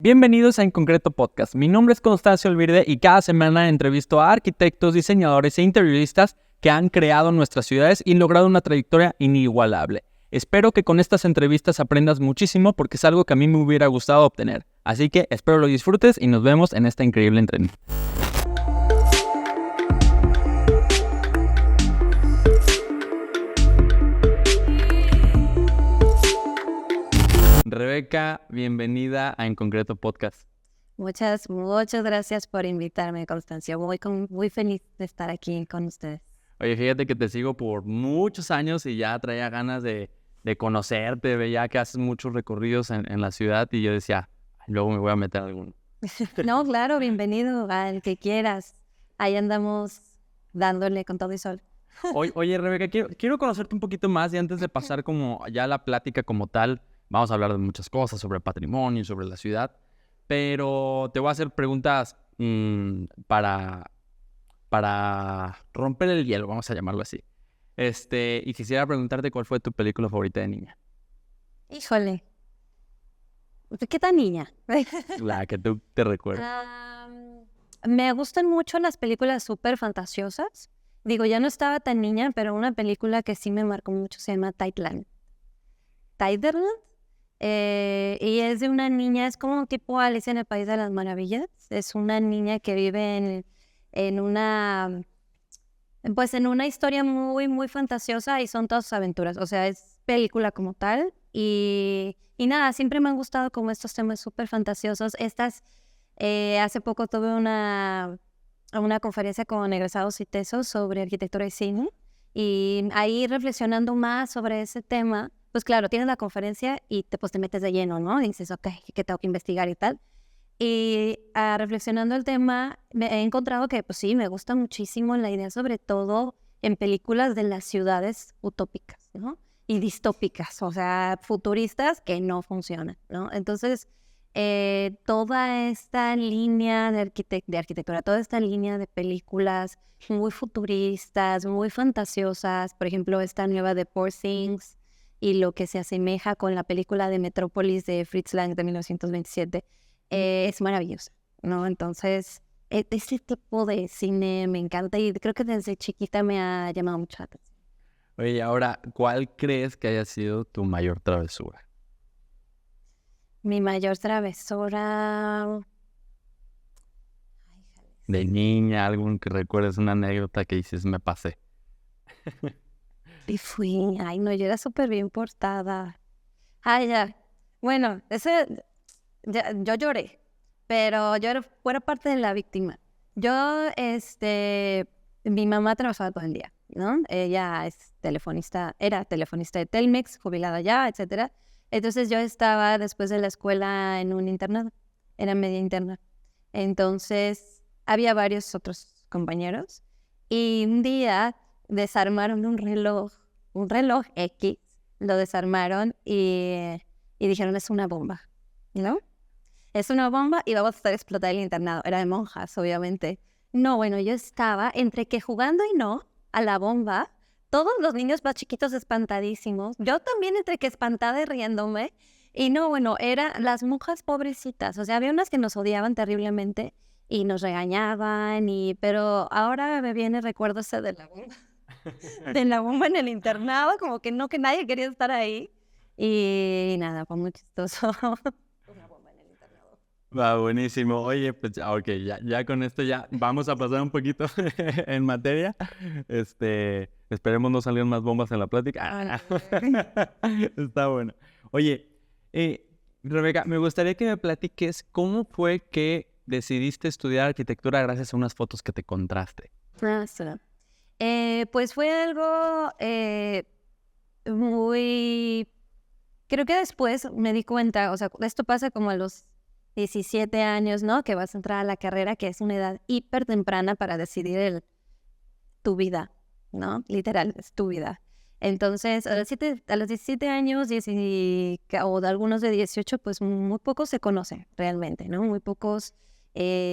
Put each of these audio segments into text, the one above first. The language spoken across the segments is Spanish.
Bienvenidos a En Concreto Podcast. Mi nombre es Constancio Olvide y cada semana entrevisto a arquitectos, diseñadores e interioristas que han creado nuestras ciudades y logrado una trayectoria inigualable. Espero que con estas entrevistas aprendas muchísimo porque es algo que a mí me hubiera gustado obtener. Así que espero lo disfrutes y nos vemos en esta increíble entrevista. Rebeca, bienvenida a En Concreto Podcast. Muchas gracias por invitarme, Constancio. Muy feliz de estar aquí con ustedes. Oye, fíjate que te sigo por muchos años y ya traía ganas de conocerte, veía que haces muchos recorridos en la ciudad y yo decía, luego me voy a meter a alguno. No, claro, bienvenido al que quieras. Ahí andamos dándole con todo y sol. Oye, Rebeca, quiero conocerte un poquito más y antes de pasar como ya la plática como tal, vamos a hablar de muchas cosas sobre patrimonio, sobre la ciudad, pero te voy a hacer preguntas para romper el hielo, vamos a llamarlo así. Y quisiera preguntarte cuál fue tu película favorita de niña. Híjole, ¿qué tan niña? La que tú te recuerdas. Me gustan mucho las películas súper fantasiosas. Digo, ya no estaba tan niña, pero una película que sí me marcó mucho se llama Tideland. Y es de una niña, es como un tipo Alicia en el País de las Maravillas. Es una niña que vive en una historia muy, muy fantasiosa y son todas sus aventuras. O sea, es película como tal. Y nada, siempre me han gustado como estos temas súper fantasiosos. Hace poco tuve una conferencia con egresados y tesos sobre arquitectura y cine. Y ahí reflexionando más sobre ese tema, pues claro, tienes la conferencia y te metes de lleno, ¿no? Y dices, ok, ¿qué tengo que investigar y tal? Y reflexionando el tema, me he encontrado que, pues sí, me gusta muchísimo la idea, sobre todo en películas de las ciudades utópicas, ¿no? Y distópicas, o sea, futuristas que no funcionan, ¿no? Entonces, toda esta línea de arquitectura, toda esta línea de películas muy futuristas, muy fantasiosas, por ejemplo, esta nueva de Poor Things y lo que se asemeja con la película de Metrópolis de Fritz Lang de 1927, es maravillosa, ¿no? Entonces, ese tipo de cine me encanta y creo que desde chiquita me ha llamado mucho la atención. Oye, ahora, ¿cuál crees que haya sido tu mayor travesura? Mi mayor travesura... De niña, algún que recuerdes, una anécdota que dices, me pasé. Ay, no, yo era súper bien portada. Ya. Bueno, yo lloré, pero yo fuera parte de la víctima. Mi mamá trabajaba todo el día, ¿no? Ella era telefonista de Telmex, jubilada ya, etcétera. Entonces yo estaba después de la escuela en un internado, era media interna. Entonces había varios otros compañeros y un día desarmaron un reloj X, lo desarmaron y dijeron, es una bomba, ¿no? Es una bomba y vamos a hacer explotar el internado. Era de monjas, obviamente. No, bueno, yo estaba entre que jugando y no a la bomba, todos los niños más chiquitos espantadísimos, yo también entre que espantada y riéndome, y no, bueno, eran las monjas pobrecitas, o sea, había unas que nos odiaban terriblemente y nos regañaban, pero ahora me viene recuerdo ese de la bomba. De la bomba en el internado, como que no, que nadie quería estar ahí. Y nada, fue muy chistoso. Una bomba en el internado. Va, buenísimo. Oye, pues, ok, ya con esto ya vamos a pasar un poquito en materia. Esperemos no salgan más bombas en la plática. Está bueno. Oye, Rebeca, me gustaría que me platiques cómo fue que decidiste estudiar arquitectura gracias a unas fotos que te encontraste. Pues fue algo muy... Creo que después me di cuenta, o sea, esto pasa como a los 17 años, ¿no? Que vas a entrar a la carrera, que es una edad hiper temprana para decidir tu vida, ¿no? Literal, es tu vida. Entonces, a los 17 años, o de algunos de 18, pues muy pocos se conocen realmente, ¿no? Muy pocos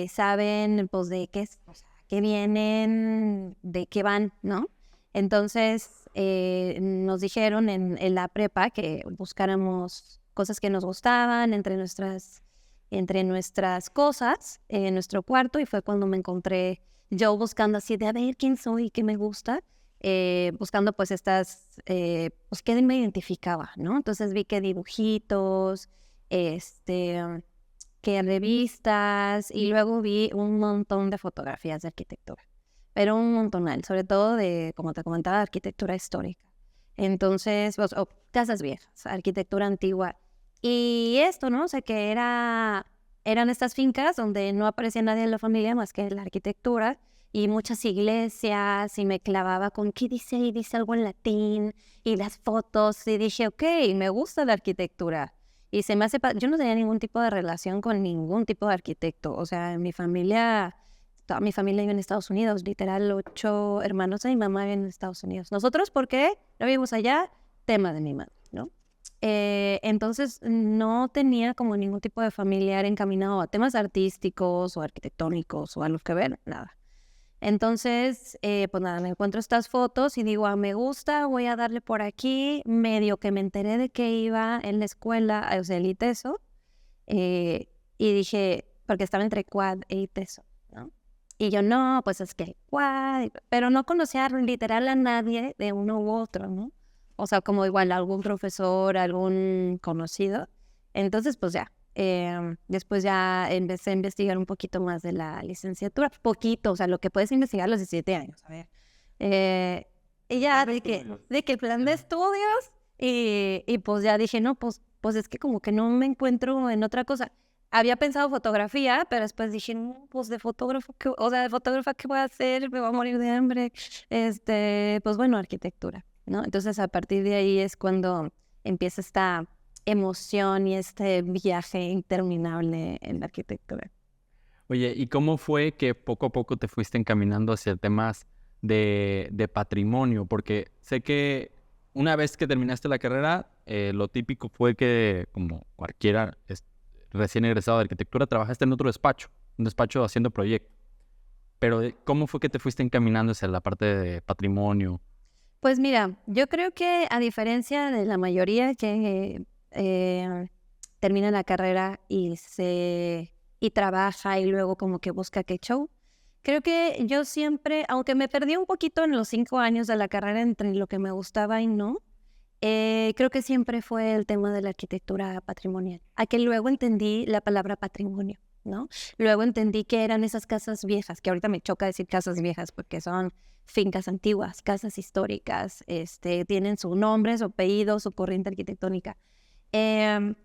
saben, pues, de qué es, o sea, qué vienen, de qué van, ¿no? Entonces, nos dijeron en la prepa que buscáramos cosas que nos gustaban entre nuestras entre nuestras cosas en nuestro cuarto y fue cuando me encontré yo buscando así de a ver quién soy, qué me gusta, buscando pues pues qué me identificaba, ¿no? Entonces vi que dibujitos, que revistas y luego vi un montón de fotografías de arquitectura, pero un montonal, sobre todo de, como te comentaba, arquitectura histórica. Entonces, pues, casas viejas, arquitectura antigua. Y esto, ¿no? O sea, que eran estas fincas donde no aparecía nadie en la familia más que la arquitectura y muchas iglesias y me clavaba con qué dice y dice algo en latín y las fotos y dije, ok, me gusta la arquitectura. Y se me hace, yo no tenía ningún tipo de relación con ningún tipo de arquitecto. O sea, en mi familia, toda mi familia vive en Estados Unidos, literal 8 hermanos de mi mamá viven en Estados Unidos. Nosotros, ¿por qué? No vivimos allá, tema de mi madre, ¿no? Entonces no tenía como ningún tipo de familiar encaminado a temas artísticos o arquitectónicos o a los que ver, nada. Entonces, pues nada, me encuentro estas fotos y digo, me gusta, voy a darle por aquí, medio que me enteré de que iba en la escuela, o sea, el ITESO, y dije, porque estaba entre Quad e ITESO, ¿no? Y yo, no, pues es que el Quad, pero no conocía literal a nadie de uno u otro, ¿no? O sea, como igual algún profesor, algún conocido. Entonces, pues ya, después ya empecé a investigar un poquito más de la licenciatura, poquito, o sea, lo que puedes investigar a los 17 años, a ver. Y ya de que el plan de estudios, y pues ya dije, no, pues es que como que no me encuentro en otra cosa. Había pensado fotografía, pero después dije, no, pues de fotógrafo, o sea, de fotógrafa, ¿qué voy a hacer? Me voy a morir de hambre. Pues bueno, arquitectura, ¿no? Entonces, a partir de ahí es cuando empieza esta emoción y este viaje interminable en la arquitectura. Oye, ¿y cómo fue que poco a poco te fuiste encaminando hacia temas de patrimonio? Porque sé que una vez que terminaste la carrera, lo típico fue que, como cualquiera recién egresado de arquitectura, trabajaste en otro despacho, un despacho haciendo proyectos. Pero, ¿cómo fue que te fuiste encaminando hacia la parte de patrimonio? Pues mira, yo creo que a diferencia de la mayoría que termina la carrera y trabaja y luego como que busca qué show, creo que yo siempre, aunque me perdí un poquito en los 5 años de la carrera entre lo que me gustaba y no, creo que siempre fue el tema de la arquitectura patrimonial. A que luego entendí la palabra patrimonio, ¿no? Luego entendí que eran esas casas viejas, que ahorita me choca decir casas viejas porque son fincas antiguas, casas históricas, tienen su nombre, su apellido, su corriente arquitectónica. Em,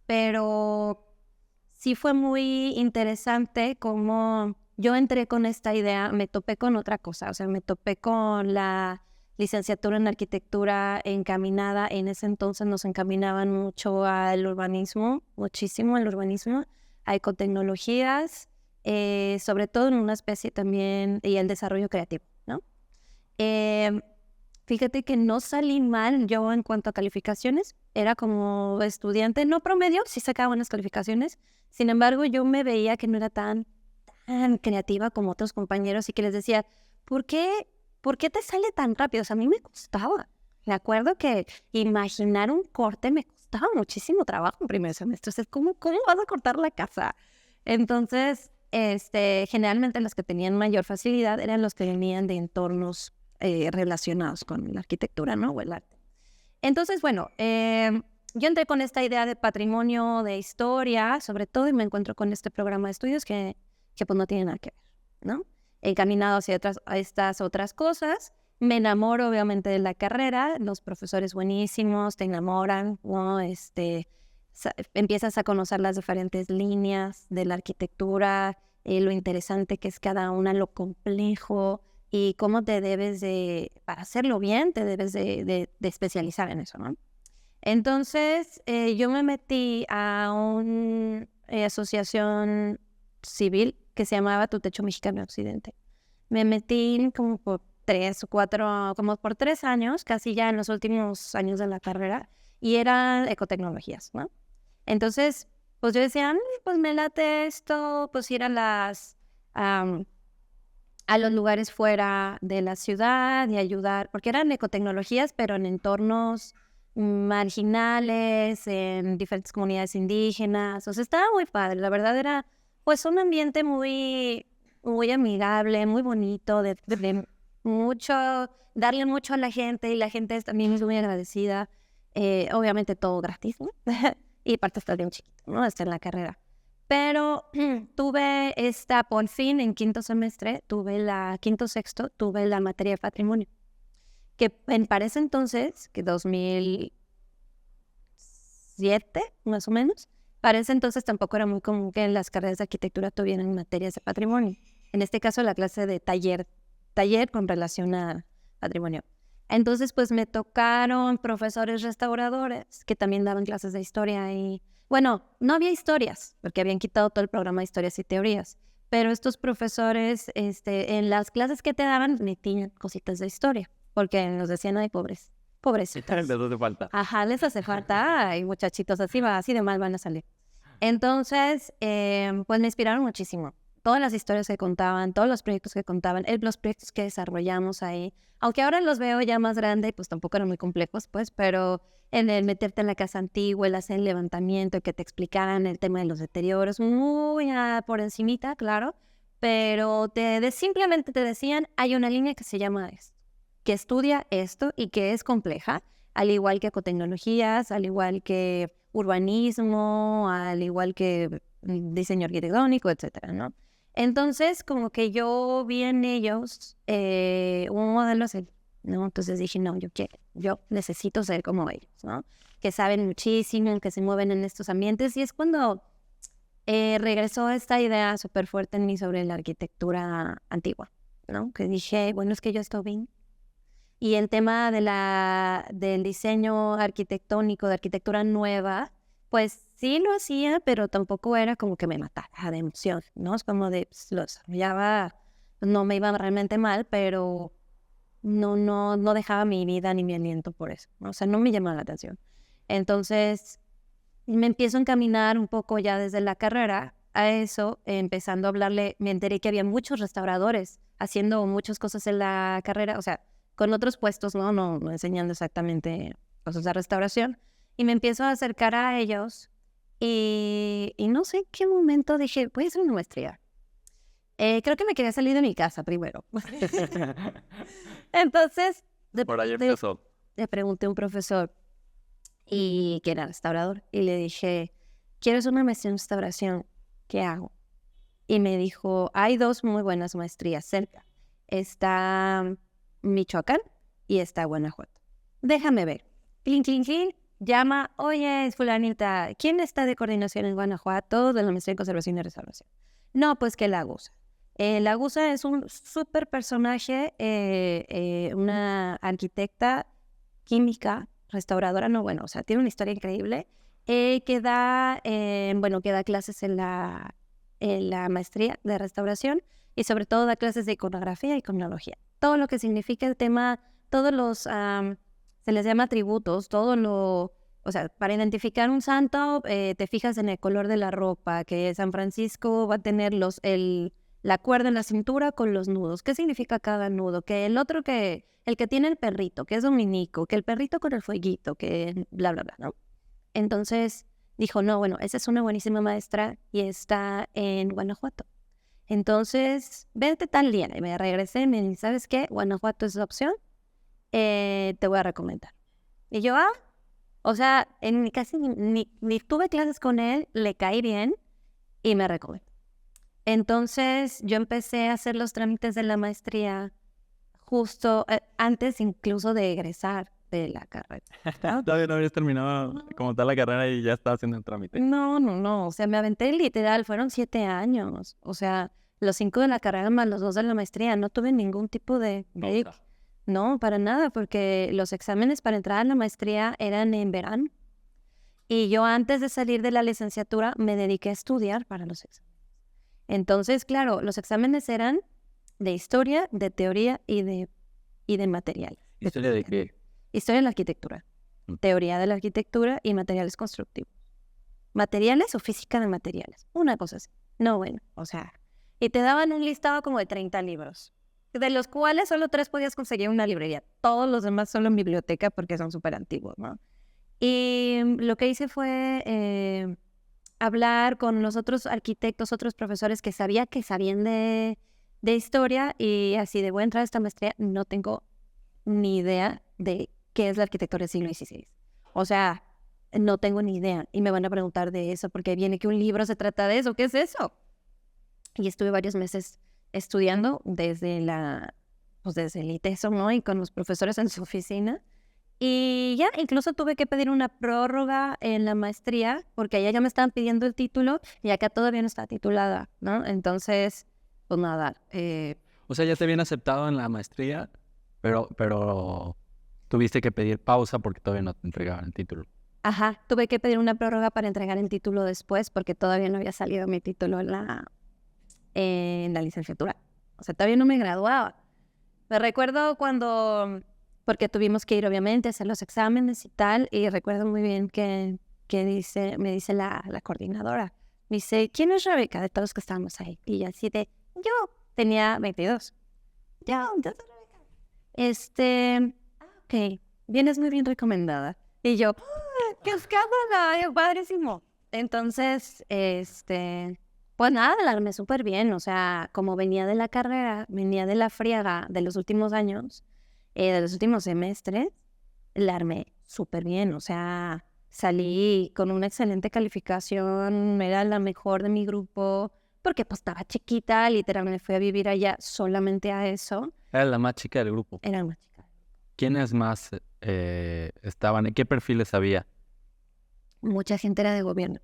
pero sí fue muy interesante cómo yo entré con esta idea, me topé con otra cosa, o sea, me topé con la licenciatura en arquitectura encaminada, en ese entonces nos encaminaban mucho al urbanismo, muchísimo al urbanismo, a ecotecnologías, sobre todo en una especie también, y el desarrollo creativo, ¿no? Fíjate que no salí mal yo en cuanto a calificaciones, era como estudiante, no promedio, sí sacaba buenas calificaciones, sin embargo yo me veía que no era tan creativa como otros compañeros y que les decía, ¿por qué te sale tan rápido? O sea, a mí me costaba. Me acuerdo que imaginar un corte me costaba muchísimo trabajo en primer semestre. O sea, ¿cómo vas a cortar la casa? Entonces, generalmente los que tenían mayor facilidad eran los que venían de entornos relacionados con la arquitectura, ¿no? O el arte. Entonces, bueno, yo entré con esta idea de patrimonio, de historia, sobre todo, y me encuentro con este programa de estudios que pues no tiene nada que ver, ¿no? Encaminado hacia estas otras cosas. Me enamoro, obviamente, de la carrera. Los profesores buenísimos te enamoran, ¿no? Empiezas a conocer las diferentes líneas de la arquitectura, lo interesante que es cada una, lo complejo y cómo para hacerlo bien, te debes de especializar en eso, ¿no? Entonces, yo me metí a una asociación civil que se llamaba Tu Techo Mexicano Occidente. Me metí como por 3 años, casi ya en los últimos años de la carrera, y eran ecotecnologías, ¿no? Entonces, pues yo decía, pues me late esto, pues ir a los lugares fuera de la ciudad y ayudar, porque eran ecotecnologías, pero en entornos marginales, en diferentes comunidades indígenas. O sea, estaba muy padre. La verdad era, pues, un ambiente muy, muy amigable, muy bonito, de mucho, darle mucho a la gente, y la gente también es muy agradecida. Obviamente todo gratis, ¿no? Y parte está bien chiquito, ¿no? Está en la carrera. Pero tuve por fin, en quinto semestre, quinto, sexto, tuve la materia de patrimonio. Que para ese entonces, que 2007, más o menos, para ese entonces tampoco era muy común que en las carreras de arquitectura tuvieran materias de patrimonio. En este caso, la clase de taller con relación a patrimonio. Entonces, pues me tocaron profesores restauradores que también daban clases de historia y, bueno, no había historias, porque habían quitado todo el programa de historias y teorías, pero estos profesores, en las clases que te daban, metían cositas de historia, porque nos decían, ay, pobrecitos. Les hace falta. Ajá, les hace falta, ay, muchachitos, así de mal van a salir. Entonces, pues me inspiraron muchísimo. Todas las historias que contaban, todos los proyectos que contaban, los proyectos que desarrollamos ahí, aunque ahora los veo ya más grandes, pues tampoco eran muy complejos, pues, pero en el meterte en la casa antigua, el hacer el levantamiento, que te explicaran el tema de los deterioros, muy por encimita, claro, pero simplemente te decían, hay una línea que se llama esto, que estudia esto y que es compleja, al igual que ecotecnologías, al igual que urbanismo, al igual que diseño arquitectónico, etcétera, ¿no? Entonces, como que yo vi en ellos un modelo a seguir, ¿no? Entonces dije, no, yo necesito ser como ellos, ¿no? Que saben muchísimo, que se mueven en estos ambientes. Y es cuando regresó esta idea súper fuerte en mí sobre la arquitectura antigua, ¿no? Que dije, bueno, es que yo estoy bien. Y el tema del diseño arquitectónico, de arquitectura nueva, pues sí lo hacía, pero tampoco era como que me matara de emoción, ¿no? Es como pues, lo desarrollaba, no me iba realmente mal, pero no dejaba mi vida ni mi aliento por eso, ¿no? O sea, no me llamaba la atención. Entonces, me empiezo a encaminar un poco ya desde la carrera a eso, empezando a hablarle, me enteré que había muchos restauradores haciendo muchas cosas en la carrera, o sea, con otros puestos, no enseñando exactamente cosas de restauración, y me empiezo a acercar a ellos y no sé en qué momento dije, voy a hacer una maestría. Creo que me quería salir de mi casa primero. Entonces, Por ahí empezó. le pregunté a un profesor y que era restaurador y le dije, quiero hacer una maestría en restauración, ¿qué hago? Y me dijo, hay 2 muy buenas maestrías cerca. Está Michoacán y está Guanajuato. Déjame ver. Clink, clink, clink. Llama, oye, fulanita, ¿quién está de coordinación en Guanajuato de la maestría en conservación y restauración? No, pues que la Gusa. La Gusa es un súper personaje, una arquitecta química, restauradora, o sea, tiene una historia increíble, que da clases en la maestría de restauración y sobre todo da clases de iconografía y iconología. Todo lo que significa el tema, todos los, se les llama atributos, o sea, para identificar un santo, te fijas en el color de la ropa, que San Francisco va a tener la cuerda en la cintura con los nudos. ¿Qué significa cada nudo? Que el que tiene el perrito, que es dominico, que el perrito con el fueguito, que bla, bla, bla, ¿no? Entonces dijo, no, bueno, esa es una buenísima maestra y está en Guanajuato. Entonces, vete tal día. Y me regresé y me dice, ¿sabes qué? Guanajuato es la opción. Te voy a recomendar. Y yo, o sea, casi ni tuve clases con él, le caí bien y me recomendó. Entonces, yo empecé a hacer los trámites de la maestría justo antes incluso de egresar de la carrera. Todavía no habías terminado como tal la carrera y ya estaba haciendo el trámite. No. O sea, me aventé literal, fueron 7 años. O sea, los 5 de la carrera más los 2 de la maestría. No tuve ningún tipo de break. No, para nada, porque los exámenes para entrar a la maestría eran en verano. Y yo antes de salir de la licenciatura me dediqué a estudiar para los exámenes. Entonces, claro, los exámenes eran de historia, de teoría y de material. ¿Historia de qué? Historia de la arquitectura, teoría de la arquitectura y materiales constructivos. ¿Materiales o física de materiales? Una cosa así. No, bueno, o sea, y te daban un listado como de 30 libros, de los cuales solo 3 podías conseguir en una librería. Todos los demás solo en biblioteca porque son súper antiguos, ¿no? Y lo que hice fue hablar con los otros arquitectos, otros profesores que sabían de historia, y así de voy a entrar a esta maestría, no tengo ni idea de qué es la arquitectura del siglo XVI. O sea, no tengo ni idea. Y me van a preguntar de eso, porque viene que un libro se trata de eso. ¿Qué es eso? Y estuve varios meses estudiando desde el ITESO, ¿no? Y con los profesores en su oficina. Y ya, incluso tuve que pedir una prórroga en la maestría, porque allá ya me estaban pidiendo el título y acá todavía no está titulada, ¿no? Entonces, pues nada. O sea, ya te habían aceptado en la maestría, pero tuviste que pedir pausa porque todavía no te entregaban el título. Ajá, tuve que pedir una prórroga para entregar el título después, porque todavía no había salido mi título en la licenciatura. O sea, todavía no me graduaba. Me recuerdo porque tuvimos que ir obviamente a hacer los exámenes y tal, y recuerdo muy bien que me dice la coordinadora, me dice, ¿quién es Rebeca? De todos los que estábamos ahí. Y yo así de, yo tenía 22. Yo soy Rebeca. Ok, vienes muy bien recomendada. Y yo, ¡qué escándalo! ¡Padrísimo! Entonces, pues nada, la armé súper bien. O sea, como venía de la carrera, venía de la friega de los últimos años, de los últimos semestres, la armé súper bien. O sea, salí con una excelente calificación, era la mejor de mi grupo, porque pues estaba chiquita, literalmente fui a vivir allá solamente a eso. Era la más chica del grupo. Era una chica. ¿Quiénes más estaban? ¿Qué perfiles había? Mucha gente era de gobierno.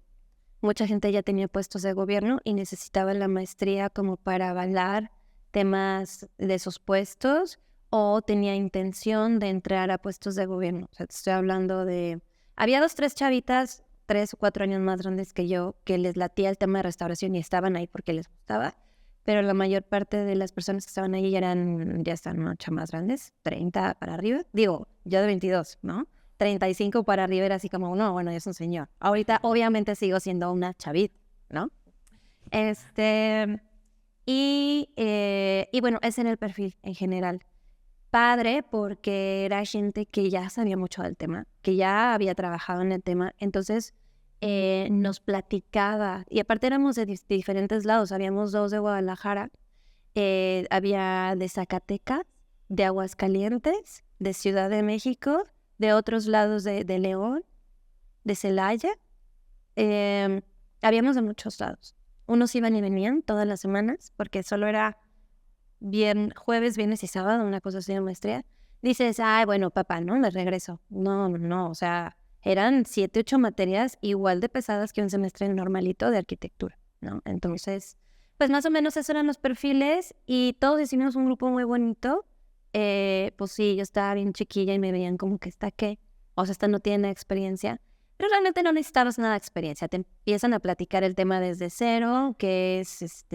Mucha gente ya tenía puestos de gobierno y necesitaba la maestría como para avalar temas de esos puestos, o tenía intención de entrar a puestos de gobierno. O sea, te estoy hablando de... Había 2, 3 chavitas, 3 o 4 años más grandes que yo, que les latía el tema de restauración y estaban ahí porque les gustaba, pero la mayor parte de las personas que estaban ahí ya están mucho más grandes, 30 para arriba. Digo, yo de 22, ¿no? 35 para arriba era así como, no, bueno, ya es un señor. Ahorita obviamente sigo siendo una chavita, ¿no? Y bueno, ese era el perfil en general. Padre, porque era gente que ya sabía mucho del tema, que ya había trabajado en el tema, entonces nos platicaba, y aparte éramos de diferentes lados, habíamos 2 de Guadalajara, había de Zacatecas, de Aguascalientes, de Ciudad de México, de otros lados de León, de Celaya. Habíamos de muchos lados. Unos iban y venían todas las semanas, porque solo era jueves, viernes y sábado, una cosa así de maestría. Dices, ay, bueno, papá, ¿no? Me regreso. No, o sea, eran 7, 8 materias igual de pesadas que un semestre normalito de arquitectura, ¿no? Entonces, pues más o menos esos eran los perfiles, y todos hicimos un grupo muy bonito. Pues sí, yo estaba bien chiquilla y me veían como que o sea, esta no tiene experiencia, pero realmente no necesitabas nada de experiencia. Te empiezan a platicar el tema desde cero, que es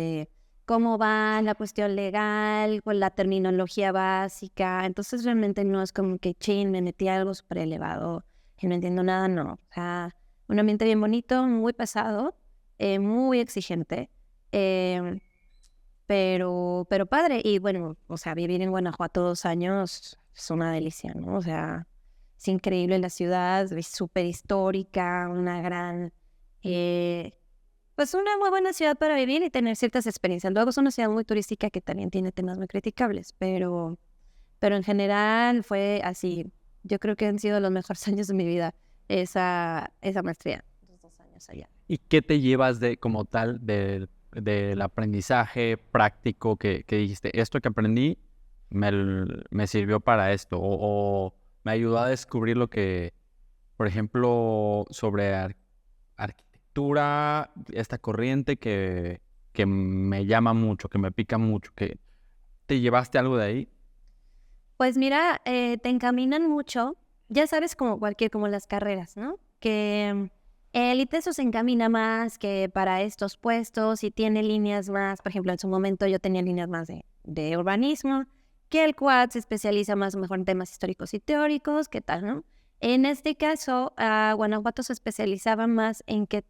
cómo va la cuestión legal, con la terminología básica. Entonces realmente no es como que me metí a algo súper elevado y no entiendo nada, no. O sea, un ambiente bien bonito, muy pesado, muy exigente. Pero padre. Y bueno, o sea, vivir en Guanajuato 2 años es una delicia, ¿no? O sea, es increíble la ciudad, es súper histórica, pues una muy buena ciudad para vivir y tener ciertas experiencias. Luego es una ciudad muy turística que también tiene temas muy criticables, pero en general fue así. Yo creo que han sido los mejores años de mi vida, esa maestría, los 2 años allá. ¿Y qué te llevas como tal del aprendizaje práctico que dijiste? Esto que aprendí me sirvió para esto, o me ayudó a descubrir lo que, por ejemplo, sobre arquitectura, esta corriente que me llama mucho, que me pica mucho, que ¿te llevaste algo de ahí? Pues mira, te encaminan mucho, ya sabes, como las carreras, ¿no? Que el ITESO se encamina más que para estos puestos y tiene líneas más, por ejemplo, en su momento yo tenía líneas más de urbanismo, que el CUAD se especializa más o mejor en temas históricos y teóricos, ¿qué tal, no? En este caso, Guanajuato se especializaba más en que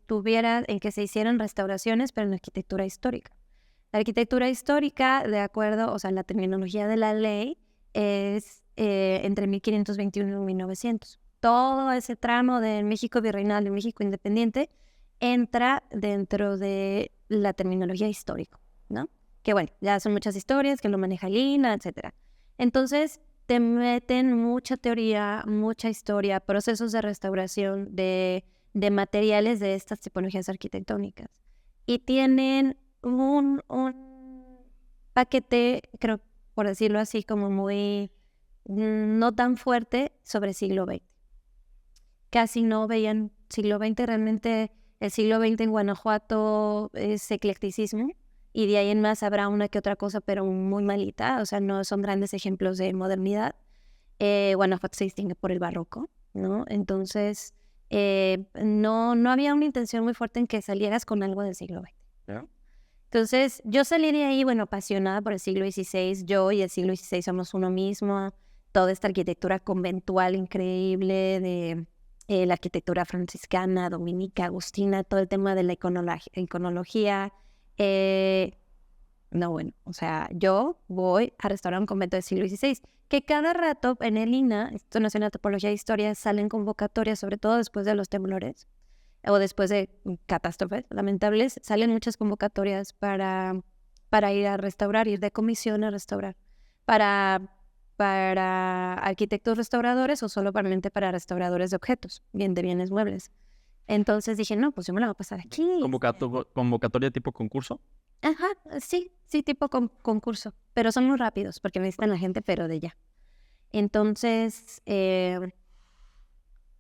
se hicieran restauraciones, pero en arquitectura histórica. La arquitectura histórica, de acuerdo, o sea, la terminología de la ley, es entre 1521 y 1900. todo ese tramo del México virreinal y México independiente entra dentro de la terminología histórica, ¿no? Que bueno, ya son muchas historias que lo maneja Lina, etcétera. Entonces, te meten mucha teoría, mucha historia, procesos de restauración de materiales de estas tipologías arquitectónicas. Y tienen un paquete, creo, por decirlo así, como muy no tan fuerte sobre siglo XX. Casi no veían siglo XX, realmente el siglo XX en Guanajuato es eclecticismo y de ahí en más habrá una que otra cosa, pero muy malita, o sea, no son grandes ejemplos de modernidad. Guanajuato se distingue por el barroco, ¿no? Entonces, no había una intención muy fuerte en que salieras con algo del siglo XX, ¿no? Entonces, yo salí de ahí, bueno, apasionada por el siglo XVI. Yo y el siglo XVI somos uno mismo. Toda esta arquitectura conventual increíble de la arquitectura franciscana, dominica, agustina, todo el tema de la iconología. No, bueno, o sea, yo voy a restaurar un convento del siglo XVI, que cada rato en el INAH, Instituto Nacional de Antropología e Historia, salen convocatorias, sobre todo después de los temblores o después de catástrofes lamentables, salen muchas convocatorias para ir a restaurar, ir de comisión a restaurar, para arquitectos restauradores o solamente para restauradores de objetos, bien de bienes muebles. Entonces dije, no, pues yo me la voy a pasar aquí. ¿Convocatoria tipo concurso? Ajá, sí, tipo concurso, pero son muy rápidos porque necesitan la gente, pero de ya. Entonces,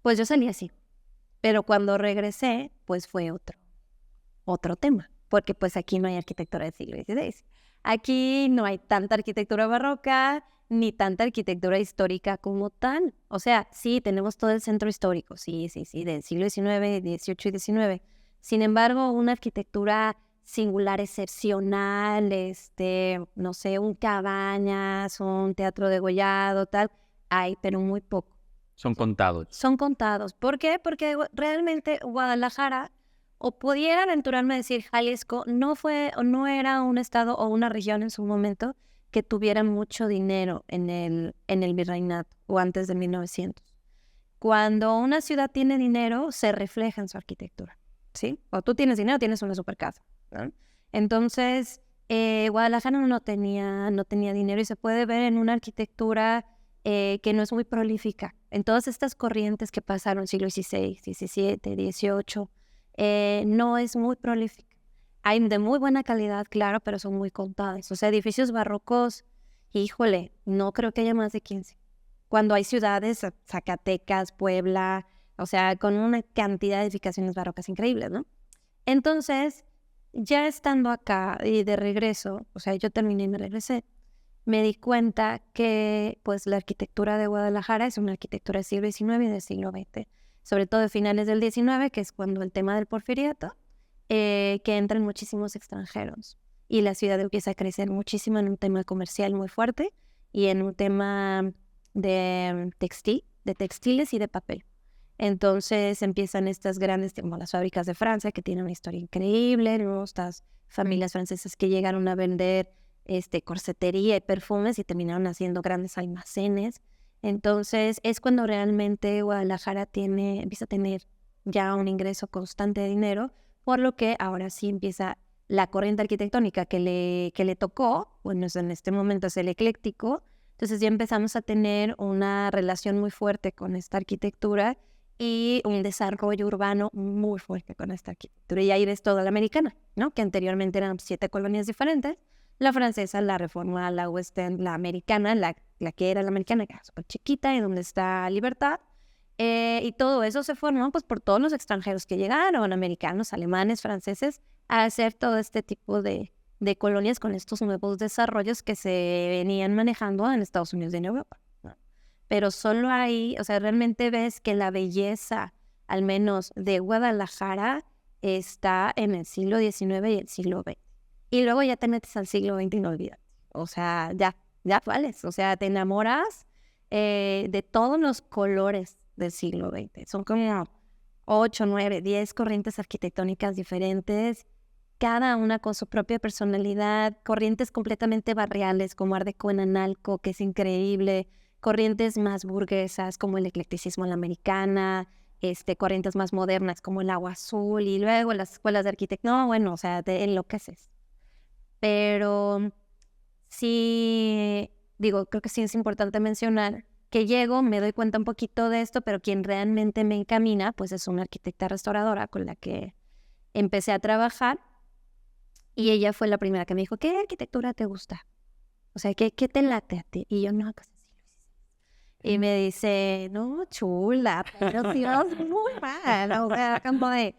pues yo salí así. Pero cuando regresé, pues fue otro tema, porque pues aquí no hay arquitectura del siglo XVI. Aquí no hay tanta arquitectura barroca, ni tanta arquitectura histórica como tal. O sea, sí, tenemos todo el centro histórico, sí, del siglo XIX, XVIII y XIX. Sin embargo, una arquitectura singular, excepcional, no sé, un Cabañas, un Teatro Degollado, tal, hay, pero muy poco. Son contados. Son contados. ¿Por qué? Porque realmente Guadalajara, o pudiera aventurarme a decir Jalisco, no era un estado o una región en su momento que tuviera mucho dinero en el virreinato o antes de 1900. Cuando una ciudad tiene dinero, se refleja en su arquitectura, ¿sí? O tú tienes dinero, tienes una super casa, ¿no? Entonces, Guadalajara no tenía dinero y se puede ver en una arquitectura que no es muy prolífica. En todas estas corrientes que pasaron siglo XVI, XVII, XVIII, no es muy prolífica. Hay de muy buena calidad, claro, pero son muy contadas. O sea, edificios barrocos, híjole, no creo que haya más de 15. Cuando hay ciudades, Zacatecas, Puebla, o sea, con una cantidad de edificaciones barrocas increíbles, ¿no? Entonces, ya estando acá y de regreso, o sea, yo terminé y me regresé, me di cuenta que pues la arquitectura de Guadalajara es una arquitectura del siglo XIX y del siglo XX, sobre todo de finales del XIX, que es cuando el tema del porfiriato, que entran muchísimos extranjeros y la ciudad empieza a crecer muchísimo en un tema comercial muy fuerte y en un tema de textiles y de papel. Entonces empiezan estas grandes, como las fábricas de Francia, que tienen una historia increíble, ¿no? Estas familias francesas que llegaron a vender corsetería y perfumes y terminaron haciendo grandes almacenes. Entonces es cuando realmente Guadalajara empieza a tener ya un ingreso constante de dinero, por lo que ahora sí empieza la corriente arquitectónica que le tocó, bueno, en este momento es el ecléctico. Entonces ya empezamos a tener una relación muy fuerte con esta arquitectura y un desarrollo urbano muy fuerte con esta arquitectura. Y ahí ves toda la americana, ¿no? Que anteriormente eran 7 colonias diferentes. La francesa, la Reforma, la West End, la americana, la que era la americana, que era súper chiquita y donde está Libertad. Y todo eso se formó pues, por todos los extranjeros que llegaron, americanos, alemanes, franceses, a hacer todo este tipo de colonias con estos nuevos desarrollos que se venían manejando en Estados Unidos y en Europa, ¿no? Pero solo ahí, o sea, realmente ves que la belleza, al menos de Guadalajara, está en el siglo XIX y el siglo XX. Y luego ya te metes al siglo XX y no olvidas. O sea, ya vales. O sea, te enamoras de todos los colores del siglo XX. Son como 8, 9, 10 corrientes arquitectónicas diferentes, cada una con su propia personalidad, corrientes completamente barriales, como Art Deco en Analco, que es increíble, corrientes más burguesas como el eclecticismo a la americana, corrientes más modernas como el agua azul y luego las escuelas de arquitectura. No, bueno, o sea, te enloqueces. Pero sí, digo, creo que sí es importante mencionar que llego, me doy cuenta un poquito de esto, pero quien realmente me encamina, pues es una arquitecta restauradora con la que empecé a trabajar y ella fue la primera que me dijo, ¿qué arquitectura te gusta? O sea, ¿qué te late a ti? Y yo, no, pues así. Y me dice, no, chula, pero si vas muy mal. O sea, como de,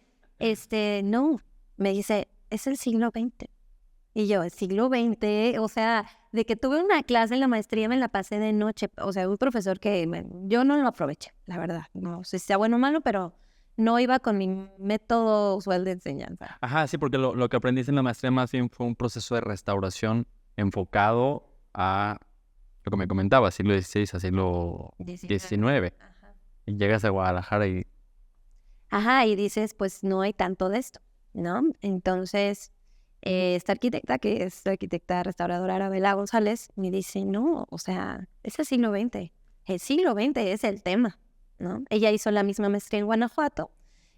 no, me dice, es el siglo XX. Y yo, el siglo XX, o sea, de que tuve una clase en la maestría me la pasé de noche. O sea, un profesor que yo no lo aproveché, la verdad. No sé si sea bueno o malo, pero no iba con mi método usual de enseñanza. Ajá, sí, porque lo que aprendiste en la maestría más bien fue un proceso de restauración enfocado a lo que me comentabas, siglo XVI a siglo XIX. Ajá. Y llegas a Guadalajara y... Ajá, y dices, pues no hay tanto de esto, ¿no? Entonces, esta arquitecta, que es la arquitecta restauradora Arabela González, me dice, no, o sea, es el siglo XX. El siglo XX es el tema, ¿no? Ella hizo la misma maestría en Guanajuato.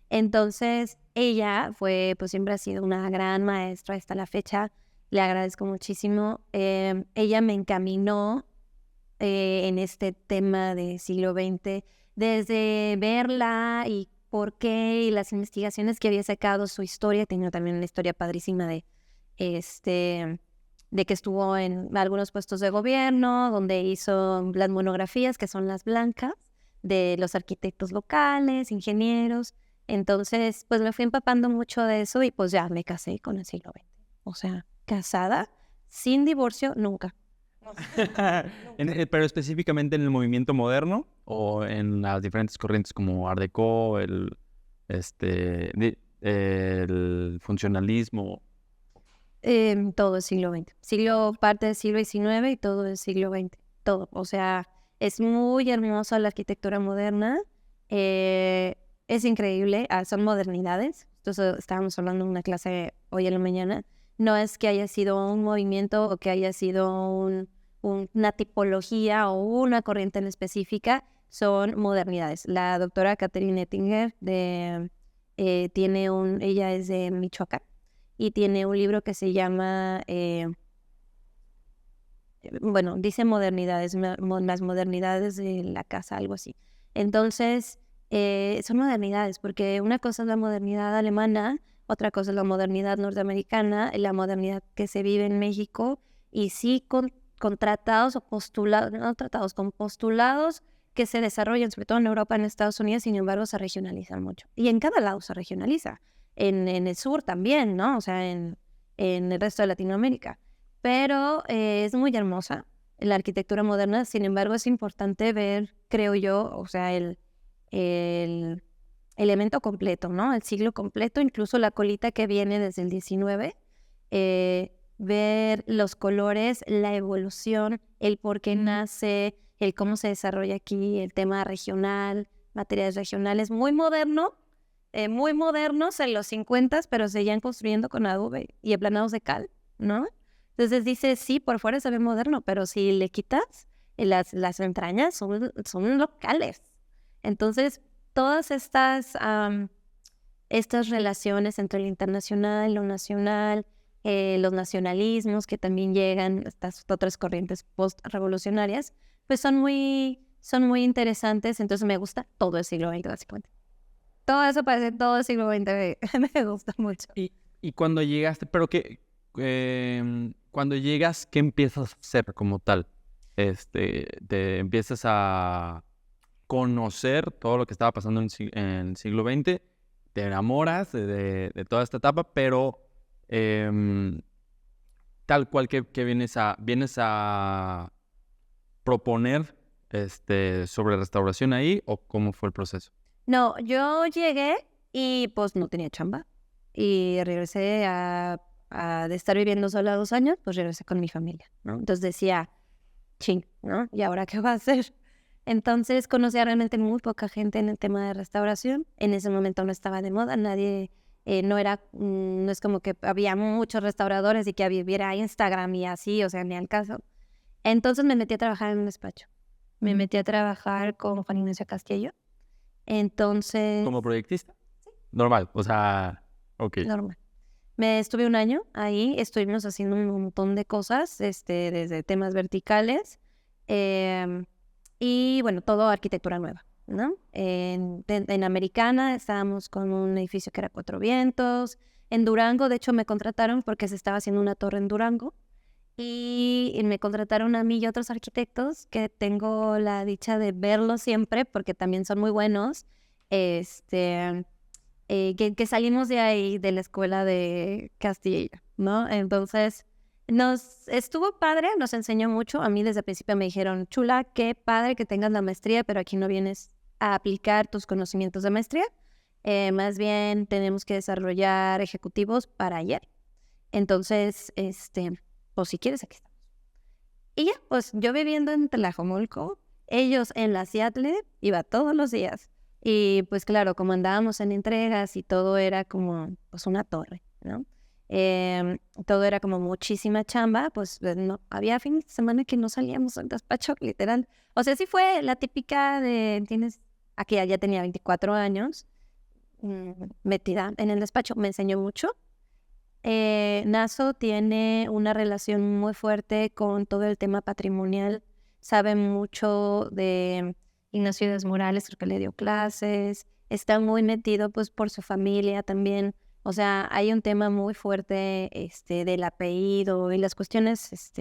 Entonces, ella fue, pues siempre ha sido una gran maestra hasta la fecha. Le agradezco muchísimo. Ella me encaminó en este tema de siglo XX, desde verla y por qué y las investigaciones que había sacado, su historia. Tenía también una historia padrísima de que estuvo en algunos puestos de gobierno, donde hizo las monografías, que son las blancas, de los arquitectos locales, ingenieros. Entonces, pues me fui empapando mucho de eso y pues ya me casé con el siglo XX. O sea, casada, sin divorcio, nunca. Pero específicamente en el movimiento moderno o en las diferentes corrientes como Art Deco, el funcionalismo. Todo el siglo XX. Parte del siglo XIX y todo el siglo XX. Todo. O sea, es muy hermosa la arquitectura moderna. Es increíble. Son modernidades. Entonces, estábamos hablando en una clase hoy en la mañana. No es que haya sido un movimiento o que haya sido una tipología o una corriente en específica. Son modernidades. La doctora Catherine Ettinger ella es de Michoacán y tiene un libro que se llama, dice modernidades, las modernidades de la casa, algo así. Entonces, son modernidades, porque una cosa es la modernidad alemana, otra cosa es la modernidad norteamericana, la modernidad que se vive en México, y sí con tratados o postulados, no tratados, con postulados que se desarrollan, sobre todo en Europa, en Estados Unidos, sin embargo, se regionalizan mucho. Y en cada lado se regionaliza. En el sur también, ¿no? O sea, en el resto de Latinoamérica. Pero es muy hermosa la arquitectura moderna. Sin embargo, es importante ver, creo yo, o sea, el elemento completo, ¿no? El siglo completo, incluso la colita que viene desde el 19. Ver los colores, la evolución, el por qué nace, el cómo se desarrolla aquí, el tema regional, materiales regionales, muy modernos en los 50, pero seguían construyendo con adobe y aplanados de cal, ¿no? Entonces dice, sí, por fuera se ve moderno, pero si le quitas, las entrañas son locales. Entonces, todas estas relaciones entre lo internacional, lo nacional, los nacionalismos que también llegan, estas otras corrientes post-revolucionarias, pues son muy interesantes. Entonces me gusta todo el siglo XX, básicamente. Todo eso parece todo el siglo XX, me gusta mucho. Y cuando llegaste, pero cuando llegas, ¿qué empiezas a hacer como tal? Te empiezas a conocer todo lo que estaba pasando en el siglo XX, te enamoras de toda esta etapa, pero tal cual que vienes a proponer sobre restauración ahí, ¿o cómo fue el proceso? No, yo llegué y pues no tenía chamba y regresé de estar viviendo sola 2 años, pues regresé con mi familia, ¿no? Entonces decía, ching, ¿no? ¿Y ahora qué va a hacer? Entonces conocí a realmente muy poca gente en el tema de restauración. En ese momento no estaba de moda, nadie, no es como que había muchos restauradores y que hubiera Instagram y así, o sea, ni al caso. Entonces me metí a trabajar en un despacho. Me metí a trabajar con Juan Ignacio Castillo. Entonces, ¿Como proyectista? Normal, o sea, ok. normal. Me estuve un año ahí, estuvimos haciendo un montón de cosas, desde temas verticales y bueno, todo arquitectura nueva, ¿no? En Americana estábamos con un edificio que era Cuatro Vientos. En Durango, de hecho, me contrataron porque se estaba haciendo una torre en Durango y me contrataron a mí y otros arquitectos que tengo la dicha de verlos siempre porque también son muy buenos. Que salimos de ahí, de la escuela de Castilla, ¿no? Entonces, nos estuvo padre, nos enseñó mucho. A mí desde el principio me dijeron, chula, qué padre que tengas la maestría, pero aquí no vienes a aplicar tus conocimientos de maestría. Más bien tenemos que desarrollar ejecutivos para ayer. Entonces, pues si quieres, aquí estamos. Y ya, pues yo viviendo en Tlajomulco, ellos en la Seattle, iba todos los días. Y pues claro, como andábamos en entregas y todo era como pues una torre, ¿no? Todo era como muchísima chamba, pues no, había fines de semana que no salíamos al despacho, literal. O sea, sí fue la típica de, aquí ya tenía 24 años, metida en el despacho, me enseñó mucho. Naso tiene una relación muy fuerte con todo el tema patrimonial, sabe mucho de Ignacio Díaz Morales, creo que le dio clases, está muy metido pues por su familia también, o sea, hay un tema muy fuerte del apellido y las cuestiones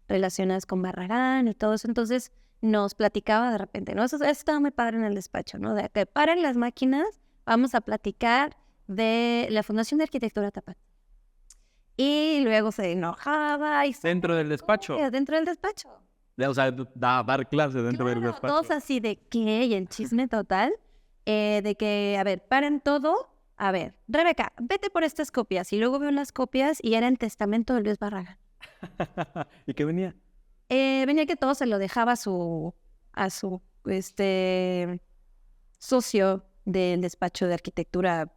relacionadas con Barragán y todo eso, entonces nos platicaba de repente, ¿no? Eso estaba muy padre en el despacho, ¿no? De que paren las máquinas, vamos a platicar de la Fundación de Arquitectura Tapata. Y luego se enojaba y ¿Dentro del despacho? Dentro del despacho. O sea, dar clases dentro del despacho. Todos así de qué y el chisme total. De que, a ver, paren todo. A ver, Rebeca, vete por estas copias. Y luego veo las copias y era el testamento de Luis Barragán. ¿Y qué venía? Venía que todo se lo dejaba a su socio del despacho de arquitectura.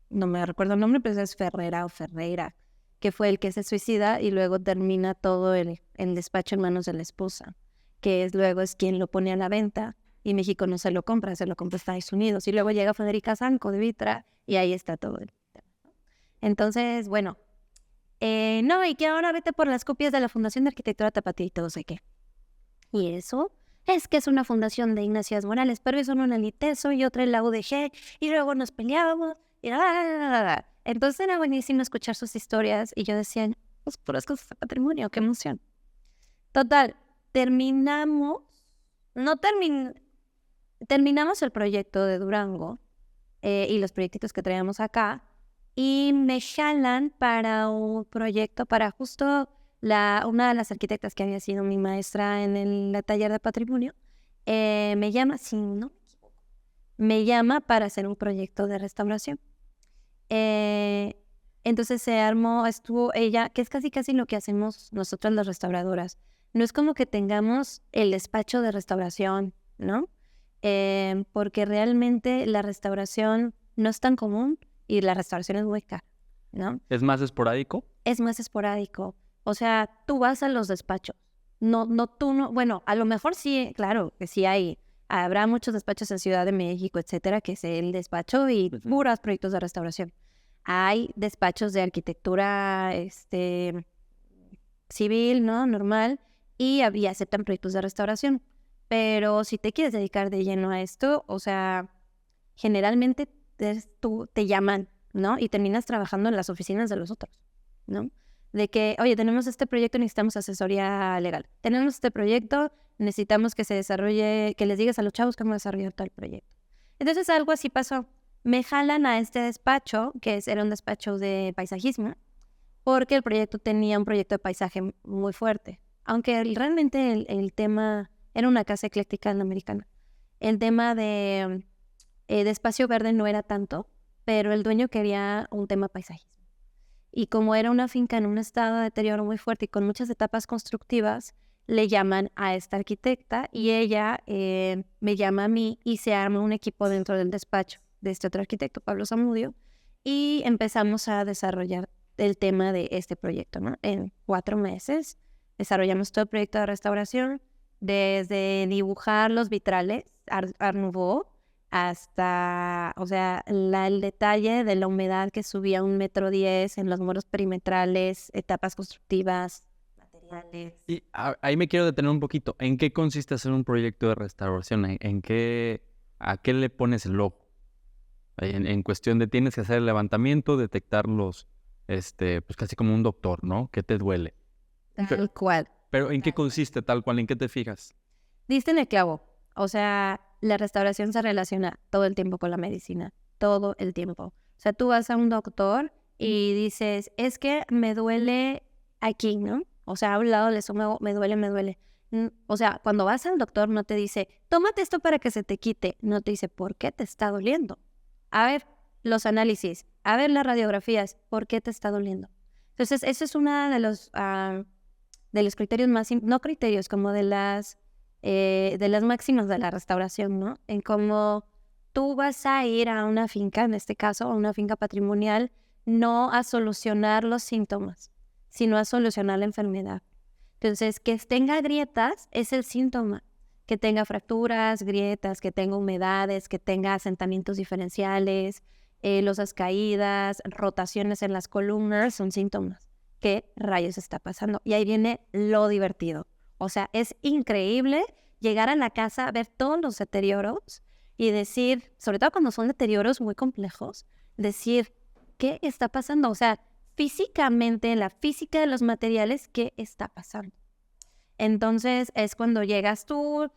No me recuerdo el nombre, pero es Ferrera o Ferreira, que fue el que se suicida y luego termina todo el despacho en manos de la esposa, que luego es quien lo pone a la venta y México no se lo compra Estados Unidos. Y luego llega Federica Zanco de Vitra y ahí está todo el tema. Entonces, bueno, no, y que ahora vete por las copias de la Fundación de Arquitectura Tapatía y todo sé qué. Y eso es que es una fundación de Ignacio Díaz Morales, pero eso no en el ITESO y otra en la UDG y luego nos peleábamos. Entonces era buenísimo escuchar sus historias y yo decía, pues puras cosas de patrimonio, qué emoción. Total, terminamos el proyecto de Durango y los proyectitos que traíamos acá y me jalan para un proyecto para justo una de las arquitectas que había sido mi maestra en el taller de patrimonio, me llama, si no me equivoco, me llama para hacer un proyecto de restauración. Entonces se armó, estuvo ella, que es casi lo que hacemos nosotras las restauradoras. No es como que tengamos el despacho de restauración, ¿no? Porque realmente la restauración no es tan común y la restauración es muy cara, ¿no? ¿Es más esporádico? Es más esporádico. O sea, tú vas a los despachos. Bueno, a lo mejor sí, claro, que sí habrá muchos despachos en Ciudad de México, etcétera, que es el despacho y puros proyectos de restauración. Hay despachos de arquitectura civil, ¿no? Normal, y aceptan proyectos de restauración. Pero si te quieres dedicar de lleno a esto, o sea, generalmente te llaman, ¿no? Y terminas trabajando en las oficinas de los otros, ¿no? De que, oye, tenemos este proyecto, necesitamos asesoría legal. Tenemos este proyecto, necesitamos que se desarrolle, que les digas a los chavos cómo desarrollar todo el proyecto. Entonces algo así pasó. Me jalan a este despacho, era un despacho de paisajismo, porque el proyecto tenía un proyecto de paisaje muy fuerte. Aunque realmente el tema era una casa ecléctica en la Americana. El tema de espacio verde no era tanto, pero el dueño quería un tema paisajismo. Y como era una finca en un estado de deterioro muy fuerte y con muchas etapas constructivas, le llaman a esta arquitecta y ella me llama a mí y se arma un equipo dentro del despacho de este otro arquitecto, Pablo Zamudio, y empezamos a desarrollar el tema de este proyecto, ¿no? En 4 meses desarrollamos todo el proyecto de restauración, desde dibujar los vitrales, Art Nouveau, hasta, o sea, el detalle de la humedad que subía 1,10 m en los muros perimetrales, etapas constructivas, materiales. Y ahí me quiero detener un poquito. ¿En qué consiste hacer un proyecto de restauración? ¿A qué le pones el ojo? En cuestión de tienes que hacer el levantamiento, detectar pues casi como un doctor, ¿no? ¿Qué te duele? Tal cual. Pero ¿en qué consiste tal cual? ¿En qué te fijas? Diste en el clavo. O sea, la restauración se relaciona todo el tiempo con la medicina. Todo el tiempo. O sea, tú vas a un doctor y dices, es que me duele aquí, ¿no? O sea, a un lado del estómago me duele. O sea, cuando vas al doctor no te dice, tómate esto para que se te quite. No te dice, ¿por qué te está doliendo? A ver, los análisis. A ver, las radiografías. ¿Por qué te está doliendo? Entonces, eso es uno de los criterios no criterios, como de las máximas de la restauración, ¿no? En cómo tú vas a ir a una finca, en este caso, a una finca patrimonial, no a solucionar los síntomas, sino a solucionar la enfermedad. Entonces, que tenga grietas es el síntoma. Que tenga fracturas, grietas, que tenga humedades, que tenga asentamientos diferenciales, losas caídas, rotaciones en las columnas, son síntomas. ¿Qué rayos está pasando? Y ahí viene lo divertido. O sea, es increíble llegar a la casa, ver todos los deterioros y decir, sobre todo cuando son deterioros muy complejos, decir, ¿qué está pasando? O sea, físicamente, la física de los materiales, ¿qué está pasando? Entonces es cuando llegas tú,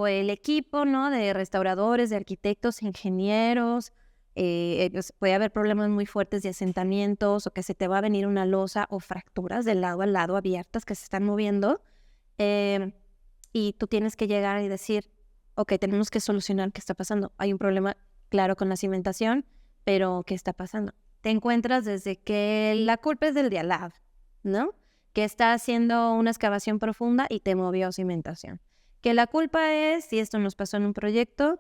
el equipo, ¿no? De restauradores, de arquitectos, ingenieros. Pues puede haber problemas muy fuertes de asentamientos o que se te va a venir una losa o fracturas de lado a lado abiertas que se están moviendo. Y tú tienes que llegar y decir, ok, tenemos que solucionar qué está pasando. Hay un problema claro con la cimentación, pero ¿qué está pasando? Te encuentras desde que la culpa es del de al lado, ¿no? Que está haciendo una excavación profunda y te movió cimentación. Que la culpa es, y esto nos pasó en un proyecto,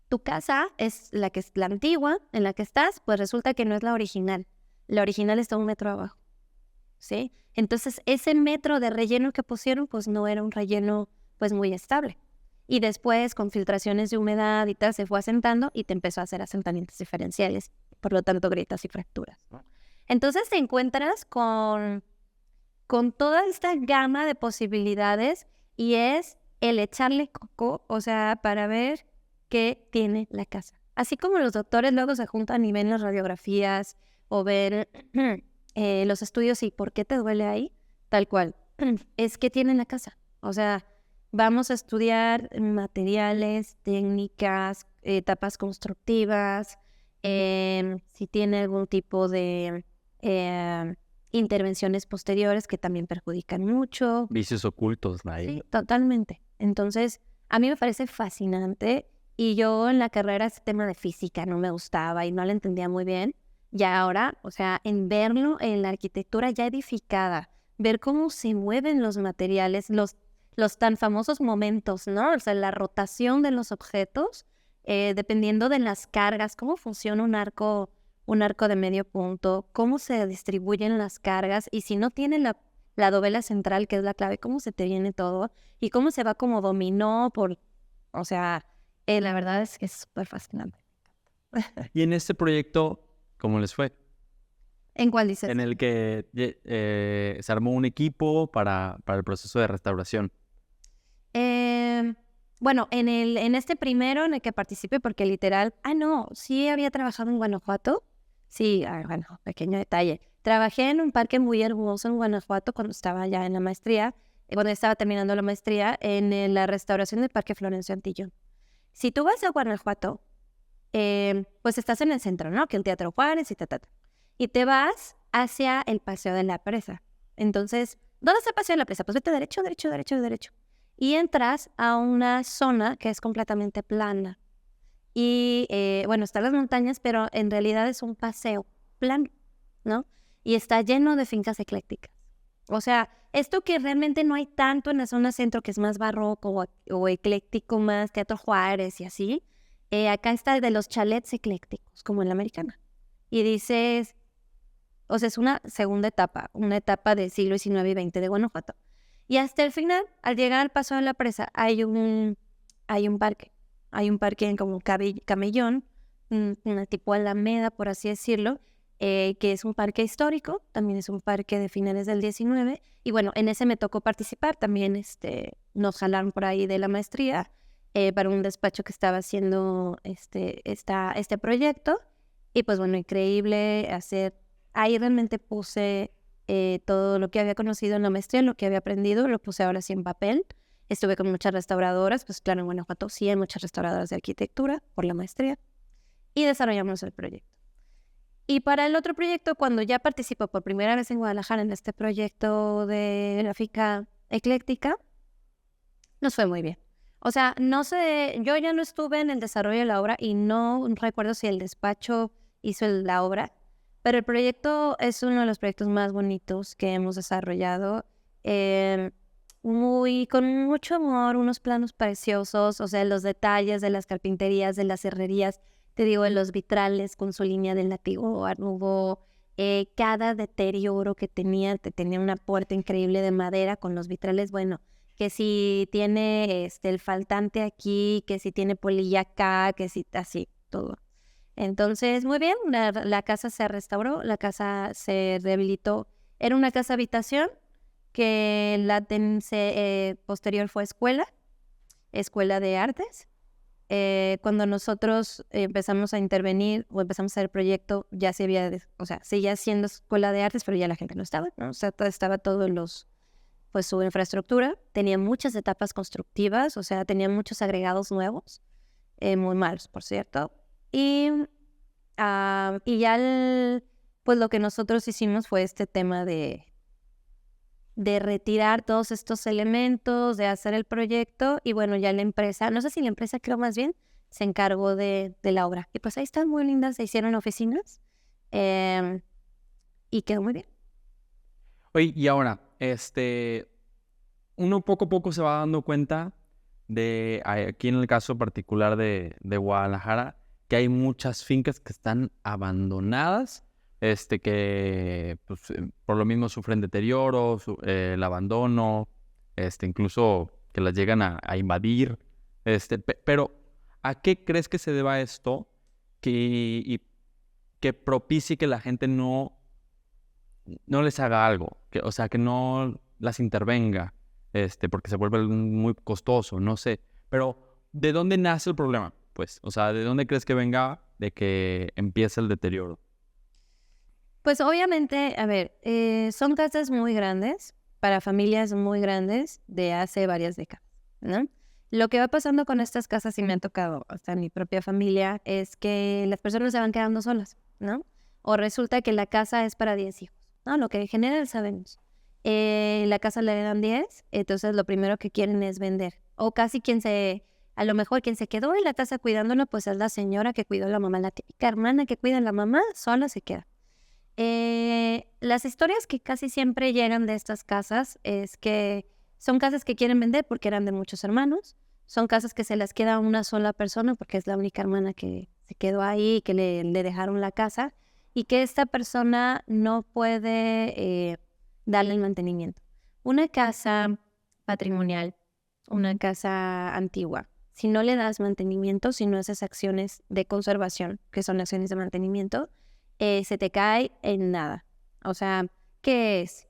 tu casa es la antigua en la que estás, pues resulta que no es la original. La original está 1 metro abajo, ¿sí? Entonces, ese metro de relleno que pusieron, pues no era un relleno pues muy estable. Y después, con filtraciones de humedad y tal, se fue asentando y te empezó a hacer asentamientos diferenciales, por lo tanto, grietas y fracturas, ¿no? Entonces, te encuentras con toda esta gama de posibilidades y es el echarle coco, o sea, para ver qué tiene la casa. Así como los doctores luego se juntan y ven las radiografías o ven los estudios y por qué te duele ahí, tal cual, es qué tiene la casa. O sea, vamos a estudiar materiales, técnicas, etapas constructivas, si tiene algún tipo de intervenciones posteriores que también perjudican mucho. Vicios ocultos, ¿no? Sí, totalmente. Entonces, a mí me parece fascinante y yo en la carrera este tema de física no me gustaba y no lo entendía muy bien. Y ahora, o sea, en verlo en la arquitectura ya edificada, ver cómo se mueven los materiales, los tan famosos momentos, ¿no? O sea, la rotación de los objetos, dependiendo de las cargas, cómo funciona un arco de medio punto, cómo se distribuyen las cargas y si no tiene la dovela central, que es la clave, cómo se te viene todo y cómo se va como dominó o sea, la verdad es que es súper fascinante. Y en este proyecto, ¿cómo les fue? ¿En cuál dices? En el que se armó un equipo para el proceso de restauración. Bueno, en este primero en el que participé, porque literal, sí había trabajado en Guanajuato. Sí, bueno, pequeño detalle. Trabajé en un parque muy hermoso en Guanajuato cuando estaba ya en la maestría, cuando estaba terminando la maestría, en la restauración del Parque Florencio Antillón. Si tú vas a Guanajuato, pues estás en el centro, ¿no? Que el Teatro Juárez y te vas hacia el Paseo de la Presa. Entonces, ¿dónde está el Paseo de la Presa? Pues vete derecho. Y entras a una zona que es completamente plana. Y, bueno, están las montañas, pero en realidad es un paseo plano, ¿no? Y está lleno de fincas eclécticas. O sea, esto que realmente no hay tanto en la zona centro, que es más barroco o ecléctico, más Teatro Juárez y así, acá está de los chalets eclécticos, como en la Americana. Y dices, o sea, es una segunda etapa, una etapa del siglo XIX y XX de Guanajuato. Y hasta el final, al llegar al Paso de la Presa, hay un parque. Hay un parque en como camellón, una tipo alameda, por así decirlo, que es un parque histórico, también es un parque de finales del 19. Y bueno, en ese me tocó participar, también nos jalaron por ahí de la maestría para un despacho que estaba haciendo este proyecto. Y pues bueno, increíble hacer, ahí realmente puse todo lo que había conocido en la maestría, lo que había aprendido, lo puse ahora sí en papel. Estuve con muchas restauradoras, pues claro, en Guanajuato sí hay muchas restauradoras de arquitectura por la maestría, y desarrollamos el proyecto. Y para el otro proyecto, cuando ya participo por primera vez en Guadalajara en este proyecto de gráfica ecléctica, nos fue muy bien. O sea, no sé, yo ya no estuve en el desarrollo de la obra y no recuerdo si el despacho hizo la obra, pero el proyecto es uno de los proyectos más bonitos que hemos desarrollado. Con mucho amor, unos planos preciosos, o sea, los detalles de las carpinterías, de las herrerías, te digo, de los vitrales con su línea del látigo Arnubo, cada deterioro que tenía una puerta increíble de madera con los vitrales, bueno, que si tiene el faltante aquí, que si tiene polilla acá, que si así, todo. Entonces, muy bien, la casa se restauró, la casa se rehabilitó. Era una casa habitación que posterior fue escuela de artes. Cuando nosotros empezamos a intervenir o empezamos a hacer el proyecto, ya se había, seguía siendo escuela de artes, pero ya la gente no estaba, ¿no? O sea, estaba todo en pues su infraestructura, tenía muchas etapas constructivas, o sea, tenía muchos agregados nuevos, muy malos, por cierto. Y ya pues lo que nosotros hicimos fue este tema de retirar todos estos elementos, de hacer el proyecto, y bueno, ya la empresa, no sé si la empresa, creo más bien, se encargó de la obra. Y pues ahí están muy lindas, se hicieron oficinas, y quedó muy bien. Oye, y ahora, uno poco a poco se va dando cuenta de, aquí en el caso particular de Guadalajara, que hay muchas fincas que están abandonadas, que pues, por lo mismo sufren deterioro, el abandono, incluso que las llegan a invadir, pero ¿a qué crees que se deba esto y que propicie que la gente no les haga algo, o sea, que no las intervenga, porque se vuelve muy costoso, no sé, pero ¿de dónde nace el problema? Pues, o sea, ¿de dónde crees que venga de que empiece el deterioro? Pues obviamente, a ver, son casas muy grandes, para familias muy grandes de hace varias décadas, ¿no? Lo que va pasando con estas casas, y me ha tocado hasta en mi propia familia, es que las personas se van quedando solas, ¿no? O resulta que la casa es para 10 hijos, ¿no? Lo que en general sabemos. La casa le dan 10, entonces lo primero que quieren es vender. O casi a lo mejor quien se quedó en la casa cuidándola, pues es la señora que cuidó a la mamá, la típica hermana que cuida a la mamá, sola se queda. Las historias que casi siempre llegan de estas casas es que son casas que quieren vender porque eran de muchos hermanos, son casas que se las queda una sola persona porque es la única hermana que se quedó ahí y que le dejaron la casa, y que esta persona no puede darle el mantenimiento. Una casa patrimonial, una casa antigua, si no le das mantenimiento, si no haces acciones de conservación, que son acciones de mantenimiento, se te cae en nada. O sea, ¿qué es?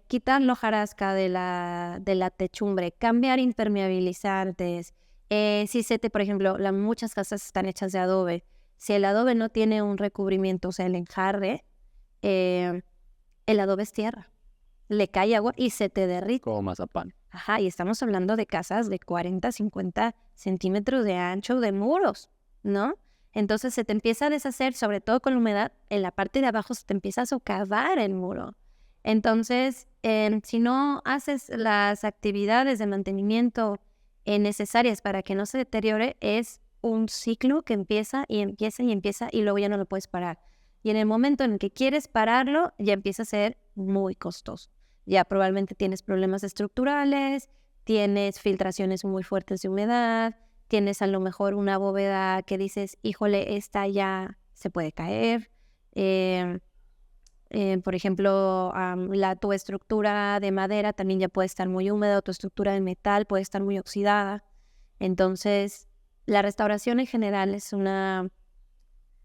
Quitar la hojarasca de la techumbre, cambiar impermeabilizantes. Por ejemplo, muchas casas están hechas de adobe. Si el adobe no tiene un recubrimiento, o sea, el enjarre, el adobe es tierra. Le cae agua y se te derrite. Como mazapán. Ajá, y estamos hablando de casas de 40, 50 centímetros de ancho de muros, ¿no? Entonces se te empieza a deshacer, sobre todo con la humedad, en la parte de abajo se te empieza a socavar el muro. Entonces, si no haces las actividades de mantenimiento necesarias para que no se deteriore, es un ciclo que empieza y empieza y empieza y luego ya no lo puedes parar. Y en el momento en el que quieres pararlo, ya empieza a ser muy costoso. Ya probablemente tienes problemas estructurales, tienes filtraciones muy fuertes de humedad, tienes a lo mejor una bóveda que dices, híjole, esta ya se puede caer. Por ejemplo, tu estructura de madera también ya puede estar muy húmeda, o tu estructura de metal puede estar muy oxidada. Entonces, la restauración en general es una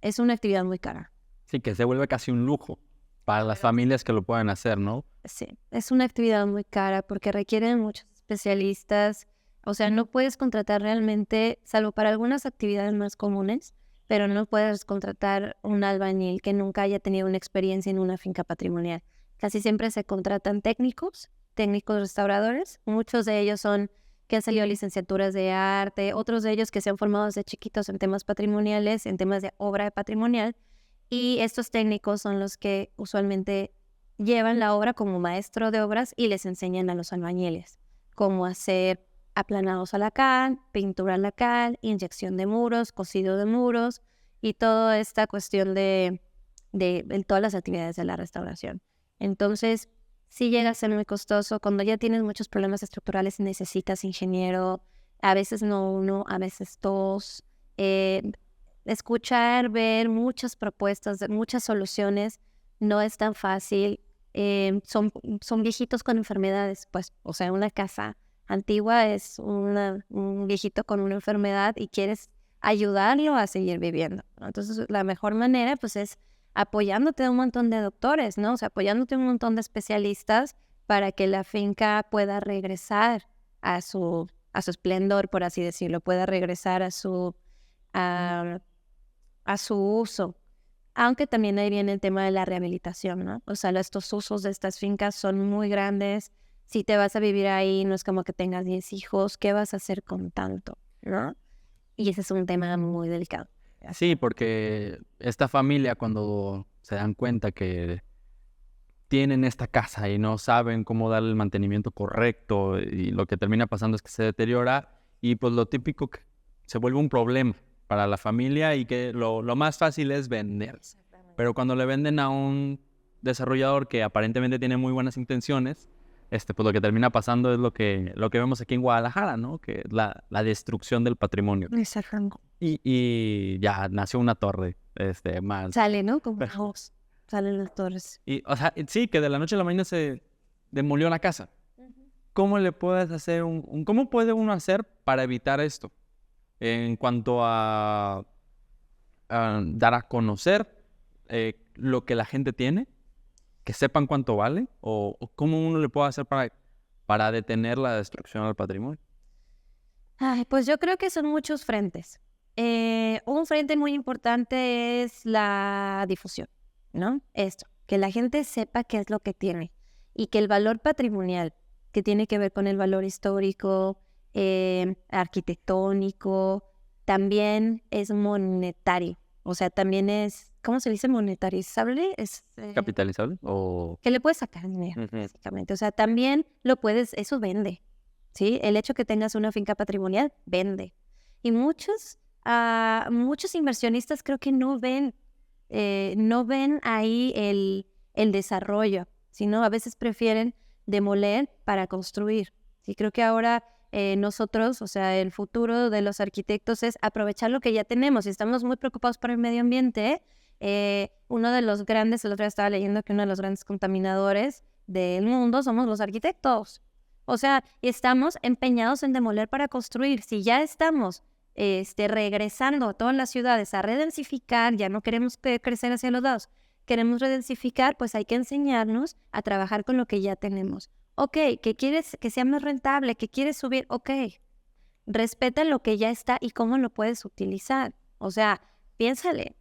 actividad muy cara. Sí, que se vuelve casi un lujo para las familias que lo puedan hacer, ¿no? Sí, es una actividad muy cara porque requiere de muchos especialistas. O sea, no puedes contratar realmente, salvo para algunas actividades más comunes, pero no puedes contratar un albañil que nunca haya tenido una experiencia en una finca patrimonial. Casi siempre se contratan técnicos restauradores. Muchos de ellos son que han salido licenciaturas de arte, otros de ellos que se han formado desde chiquitos en temas patrimoniales, en temas de obra patrimonial. Y estos técnicos son los que usualmente llevan la obra como maestro de obras y les enseñan a los albañiles cómo hacer aplanados a la cal, pintura a la cal, inyección de muros, cosido de muros y toda esta cuestión de todas las actividades de la restauración. Entonces, sí llega a ser muy costoso. Cuando ya tienes muchos problemas estructurales necesitas ingeniero, a veces no uno, a veces dos. Escuchar, ver muchas propuestas, muchas soluciones, no es tan fácil. Son viejitos con enfermedades, pues, o sea, una casa antigua es un viejito con una enfermedad y quieres ayudarlo a seguir viviendo, ¿no? Entonces, la mejor manera, pues, es apoyándote a un montón de doctores, ¿no? O sea, apoyándote a un montón de especialistas para que la finca pueda regresar a su esplendor, por así decirlo, pueda regresar a su uso. Aunque también ahí viene el tema de la rehabilitación, ¿no? O sea, estos usos de estas fincas son muy grandes. Si te vas a vivir ahí, no es como que tengas 10 hijos. ¿Qué vas a hacer con tanto, no? Y ese es un tema muy delicado. Sí, porque esta familia cuando se dan cuenta que tienen esta casa y no saben cómo darle el mantenimiento correcto y lo que termina pasando es que se deteriora y pues lo típico que se vuelve un problema para la familia y que lo más fácil es vender. Pero cuando le venden a un desarrollador que aparentemente tiene muy buenas intenciones, pues lo que termina pasando es lo que vemos aquí en Guadalajara, ¿no? Que es la destrucción del patrimonio. Exacto. Y ya nació una torre, más. Sale, ¿no? Como salen las torres. Y, o sea, sí, que de la noche a la mañana se demolió la casa. ¿Cómo le puedes hacer cómo puede uno hacer para evitar esto? En cuanto a dar a conocer lo que la gente tiene, que sepan cuánto vale, o cómo uno le puede hacer para detener la destrucción del patrimonio. Ay, pues yo creo que son muchos frentes. Un frente muy importante es la difusión, ¿no? Esto, que la gente sepa qué es lo que tiene y que el valor patrimonial, que tiene que ver con el valor histórico, arquitectónico, también es monetario. O sea, también es, ¿cómo se dice monetarizable? ¿Capitalizable? O... Que le puedes sacar dinero, básicamente. O sea, también eso vende, ¿sí? El hecho que tengas una finca patrimonial, vende. Y muchos inversionistas creo que no ven ahí el desarrollo, sino a veces prefieren demoler para construir. Sí, creo que ahora nosotros, o sea, el futuro de los arquitectos es aprovechar lo que ya tenemos y estamos muy preocupados por el medio ambiente. Uno de los grandes, el otro día estaba leyendo que uno de los grandes contaminadores del mundo somos los arquitectos. O sea, estamos empeñados en demoler para construir. Si ya estamos regresando a todas las ciudades a redensificar, ya no queremos crecer hacia los lados, queremos redensificar, pues hay que enseñarnos a trabajar con lo que ya tenemos. Ok, ¿qué quieres que sea más rentable? ¿Qué quieres subir? Ok, respeta lo que ya está y cómo lo puedes utilizar. O sea, piénsale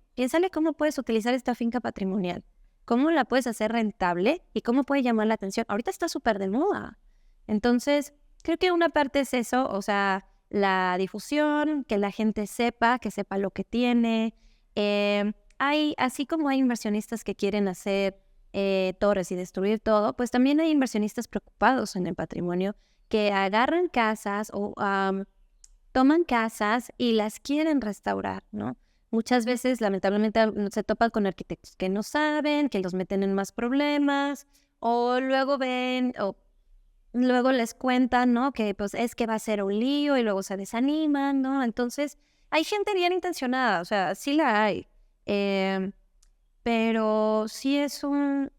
cómo puedes utilizar esta finca patrimonial, cómo la puedes hacer rentable y cómo puede llamar la atención. Ahorita está súper de moda. Entonces, creo que una parte es eso, o sea, la difusión, que la gente sepa, lo que tiene. Así como hay inversionistas que quieren hacer torres y destruir todo, pues también hay inversionistas preocupados en el patrimonio que agarran casas o toman casas y las quieren restaurar, ¿no? Muchas veces, lamentablemente, se topan con arquitectos que no saben, que los meten en más problemas, o luego luego les cuentan, ¿no? Que pues es que va a ser un lío y luego se desaniman, ¿no? Entonces, hay gente bien intencionada, o sea, sí la hay. pero sí es un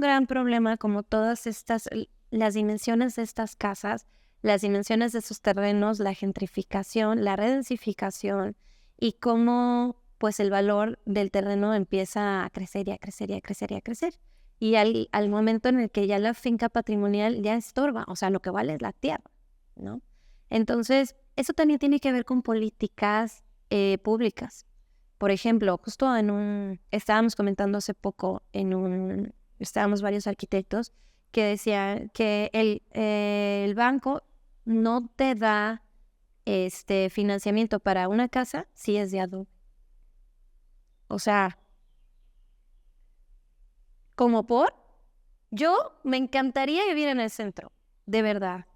gran problema como todas las dimensiones de estas casas, las dimensiones de sus terrenos, la gentrificación, la redensificación y cómo pues el valor del terreno empieza a crecer y a crecer y a crecer y a crecer. Y al momento en el que ya la finca patrimonial ya estorba, o sea, lo que vale es la tierra, ¿no? Entonces, eso también tiene que ver con políticas públicas. Por ejemplo, justo estábamos comentando hace poco estábamos varios arquitectos que decían que el banco no te da financiamiento para una casa si es de adobe. O sea, yo me encantaría vivir en el centro, de verdad.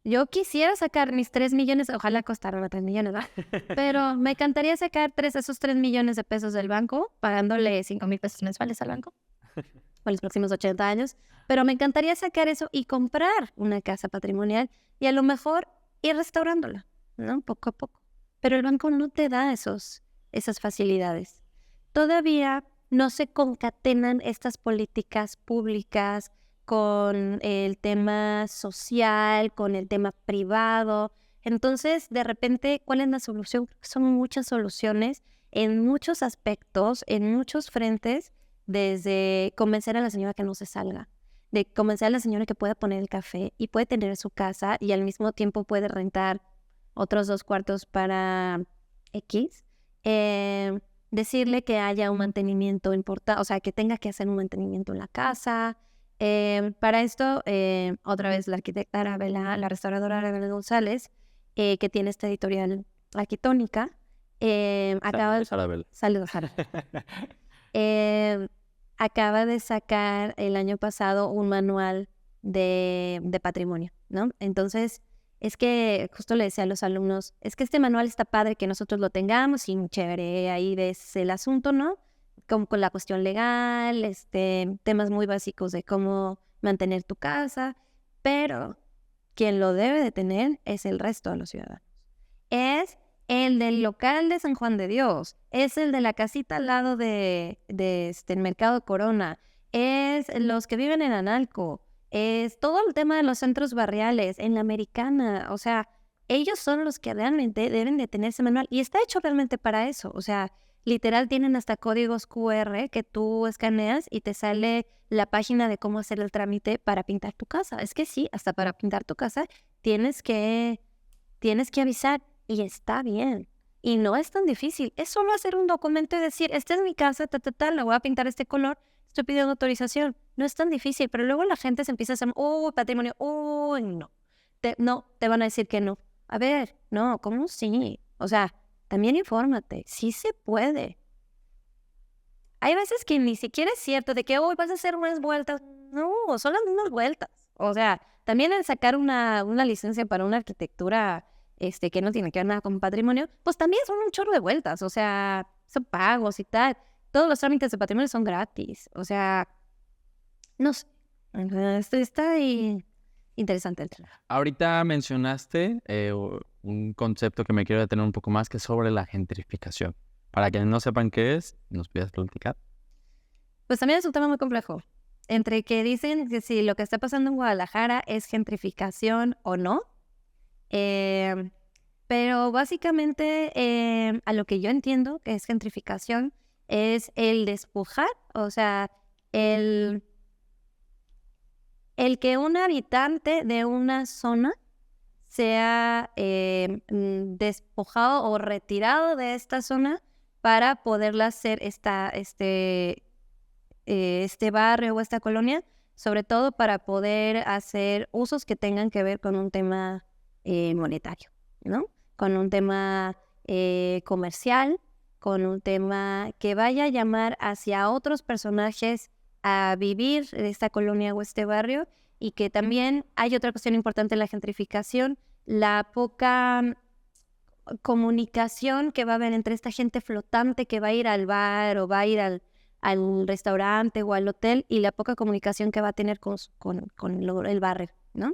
Yo quisiera sacar mis 3 millones, ojalá costaran 3 millones, ¿verdad? Pero me encantaría sacar esos 3 millones de pesos del banco, pagándole 5,000 pesos mensuales al banco por los próximos 80 años. Pero me encantaría sacar eso y comprar una casa patrimonial y a lo mejor ir restaurándola, ¿no? Poco a poco. Pero el banco no te da esas facilidades. Todavía no se concatenan estas políticas públicas con el tema social, con el tema privado. Entonces, de repente, ¿cuál es la solución? Son muchas soluciones en muchos aspectos, en muchos frentes, desde convencer a la señora que no se salga, de convencer a la señora que pueda poner el café y puede tener su casa y al mismo tiempo puede rentar otros 2 cuartos para X. Decirle que haya un mantenimiento importante, o sea, que tenga que hacer un mantenimiento en la casa. Para esto, otra vez la arquitecta Arabella, la restauradora Arabella González, que tiene esta editorial Arquitónica, Saludos, Arabella. Saludos, Arabella. Acaba de sacar el año pasado un manual de patrimonio, ¿no? Entonces, es que justo le decía a los alumnos, es que este manual está padre que nosotros lo tengamos y chévere, ahí ves el asunto, ¿no? Como con la cuestión legal, temas muy básicos de cómo mantener tu casa, pero quien lo debe de tener es el resto de los ciudadanos. Es el del local de San Juan de Dios, es el de la casita al lado del Mercado Corona, es los que viven en Analco, es todo el tema de los centros barriales, en la Americana, o sea, ellos son los que realmente deben de tener ese manual y está hecho realmente para eso, o sea, literal tienen hasta códigos QR que tú escaneas y te sale la página de cómo hacer el trámite para pintar tu casa. Es que sí, hasta para pintar tu casa tienes que avisar y está bien. Y no es tan difícil. Es solo hacer un documento y decir, esta es mi casa, la voy a pintar este color, estoy pidiendo autorización. No es tan difícil, pero luego la gente se empieza a hacer, patrimonio, no. Te van a decir que no. A ver, no, ¿cómo sí? O sea, también infórmate, sí se puede. Hay veces que ni siquiera es cierto de que hoy vas a hacer unas vueltas. No, son las mismas vueltas. O sea, también el sacar una licencia para una arquitectura que no tiene que ver nada con patrimonio, pues también son un chorro de vueltas. O sea, son pagos y tal. Todos los trámites de patrimonio son gratis. O sea, no sé. Está ahí interesante el tema. Ahorita mencionaste un concepto que me quiero detener un poco más, que es sobre la gentrificación. Para quienes no sepan qué es, ¿nos puedes platicar? Pues también es un tema muy complejo. Entre que dicen que si lo que está pasando en Guadalajara es gentrificación o no. Pero básicamente a lo que yo entiendo que es gentrificación es el despojar, o sea, el que un habitante de una zona sea despojado o retirado de esta zona para poderla hacer este barrio o esta colonia, sobre todo para poder hacer usos que tengan que ver con un tema monetario, ¿no? Con un tema comercial, con un tema que vaya a llamar hacia otros personajes a vivir en esta colonia o este barrio, y que también hay otra cuestión importante en la gentrificación, la poca comunicación que va a haber entre esta gente flotante que va a ir al bar o va a ir al restaurante o al hotel, y la poca comunicación que va a tener con el barrio, ¿no?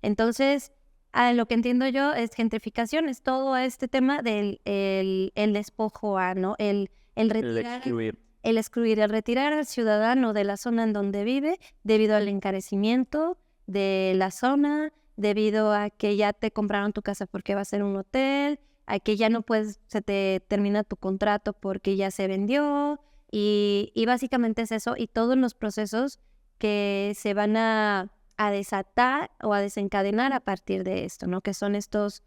Entonces, a lo que entiendo yo es gentrificación, es todo este tema del el despojo, ¿no? El retirar, el excluir, el retirar al ciudadano de la zona en donde vive debido al encarecimiento de la zona, debido a que ya te compraron tu casa porque va a ser un hotel, a que ya no puedes, se te termina tu contrato porque ya se vendió, y básicamente es eso, y todos los procesos que se van a desatar o a desencadenar a partir de esto, ¿no? Que son estos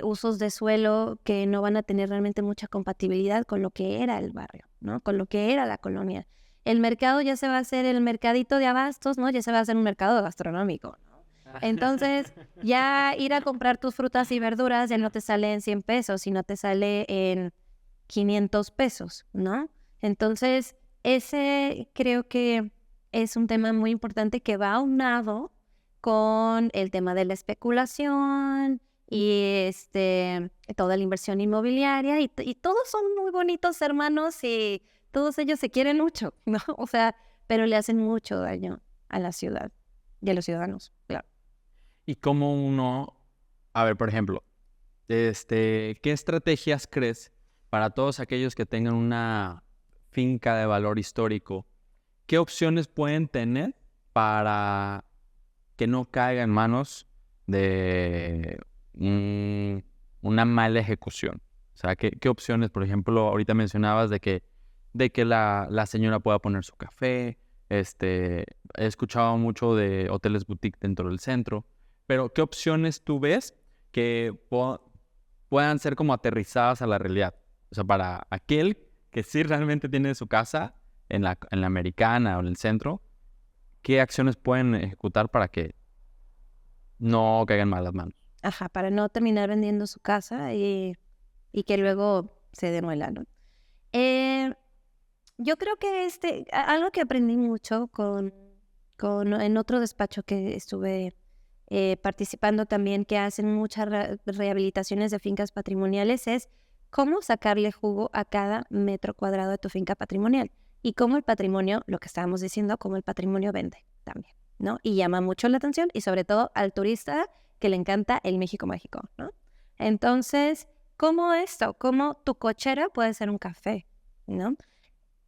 usos de suelo que no van a tener realmente mucha compatibilidad con lo que era el barrio, ¿no? Con lo que era la colonia. El mercado ya se va a hacer el mercadito de abastos, ¿no? Ya se va a hacer un mercado gastronómico, ¿no? Entonces, ya ir a comprar tus frutas y verduras ya no te sale en 100 pesos, sino te sale en 500 pesos, ¿no? Entonces, ese creo que es un tema muy importante que va aunado con el tema de la especulación y toda la inversión inmobiliaria y todos son muy bonitos hermanos y todos ellos se quieren mucho, ¿no? O sea, pero le hacen mucho daño a la ciudad y a los ciudadanos, claro. Y cómo uno, a ver, por ejemplo, ¿qué estrategias crees para todos aquellos que tengan una finca de valor histórico? ¿Qué opciones pueden tener para que no caiga en manos de una mala ejecución? O sea, ¿qué opciones, por ejemplo, ahorita mencionabas de que la señora pueda poner su café? He escuchado mucho de hoteles boutique dentro del centro, pero ¿qué opciones tú ves que puedan ser como aterrizadas a la realidad? O sea, para aquel que sí realmente tiene su casa en la Americana o en el centro, ¿qué acciones pueden ejecutar para que no caigan mal las manos? Ajá, para no terminar vendiendo su casa y que luego se demuela, ¿no? Yo creo que algo que aprendí mucho en otro despacho que estuve participando también, que hacen muchas rehabilitaciones de fincas patrimoniales, es cómo sacarle jugo a cada metro cuadrado de tu finca patrimonial y cómo el patrimonio, lo que estábamos diciendo, cómo el patrimonio vende también, ¿no? Y llama mucho la atención y sobre todo al turista que le encanta el México mágico, ¿no? Entonces, ¿cómo tu cochera puede ser un café, ¿no?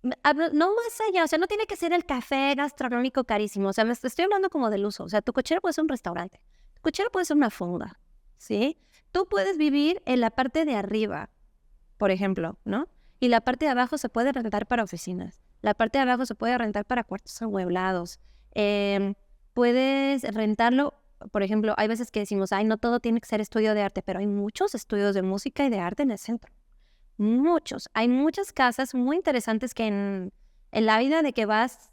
No más allá, o sea, no tiene que ser el café gastronómico carísimo, o sea, me estoy hablando como del uso, o sea, tu cochera puede ser un restaurante, tu cochera puede ser una fonda, ¿sí? Tú puedes vivir en la parte de arriba, por ejemplo, ¿no? Y la parte de abajo se puede rentar para oficinas, la parte de abajo se puede rentar para cuartos amueblados, puedes rentarlo, por ejemplo, hay veces que decimos, ay, no todo tiene que ser estudio de arte, pero hay muchos estudios de música y de arte en el centro. Muchos. Hay muchas casas muy interesantes que en la vida de que vas,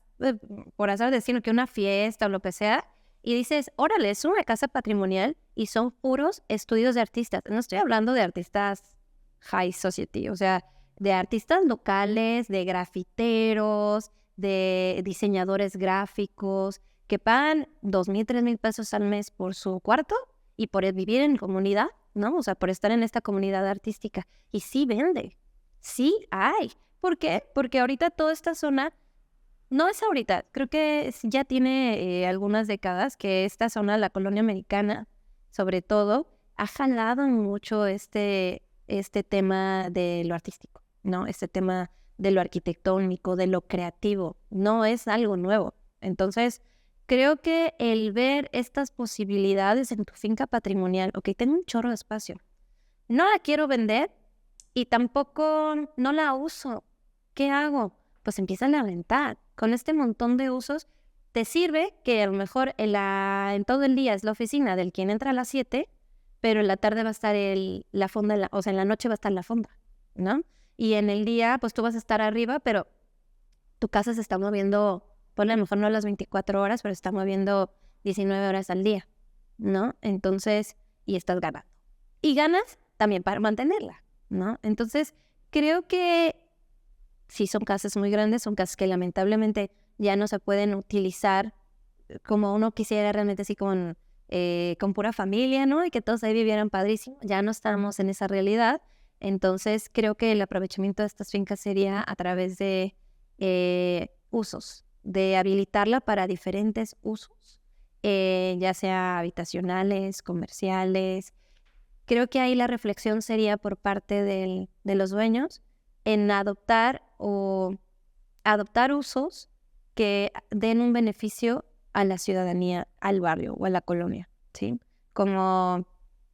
por hacer decirlo, que una fiesta o lo que sea, y dices, órale, es una casa patrimonial y son puros estudios de artistas. No estoy hablando de artistas high society, o sea, de artistas locales, de grafiteros, de diseñadores gráficos, que pagan 2,000, 3,000 pesos al mes por su cuarto y por vivir en comunidad, ¿no? O sea, por estar en esta comunidad artística. Y sí vende, sí hay. ¿Por qué? Porque ahorita toda esta zona, no es ahorita, creo que ya tiene algunas décadas que esta zona, la colonia americana, sobre todo, ha jalado mucho este tema de lo artístico, ¿no? Este tema de lo arquitectónico, de lo creativo. No es algo nuevo. Entonces, creo que el ver estas posibilidades en tu finca patrimonial, ok, tengo un chorro de espacio, no la quiero vender y tampoco no la uso. ¿Qué hago? Pues empieza a rentar. Con este montón de usos, te sirve que a lo mejor en todo el día es la oficina del quien entra a las 7, pero en la tarde va a estar la fonda, o sea, en la noche va a estar la fonda, ¿no? Y en el día, pues tú vas a estar arriba, pero tu casa se está moviendo, ponle a lo mejor no las 24 horas, pero está moviendo 19 horas al día, ¿no? Entonces, y estás ganando. Y ganas también para mantenerla, ¿no? Entonces, creo que sí son casas muy grandes, son casas que lamentablemente ya no se pueden utilizar como uno quisiera realmente así con pura familia, ¿no? Y que todos ahí vivieran padrísimo. Ya no estamos en esa realidad. Entonces, creo que el aprovechamiento de estas fincas sería a través de usos, de habilitarla para diferentes usos, ya sea habitacionales, comerciales. Creo que ahí la reflexión sería por parte de los dueños en adoptar o adoptar usos que den un beneficio a la ciudadanía, al barrio o a la colonia, ¿sí? Como,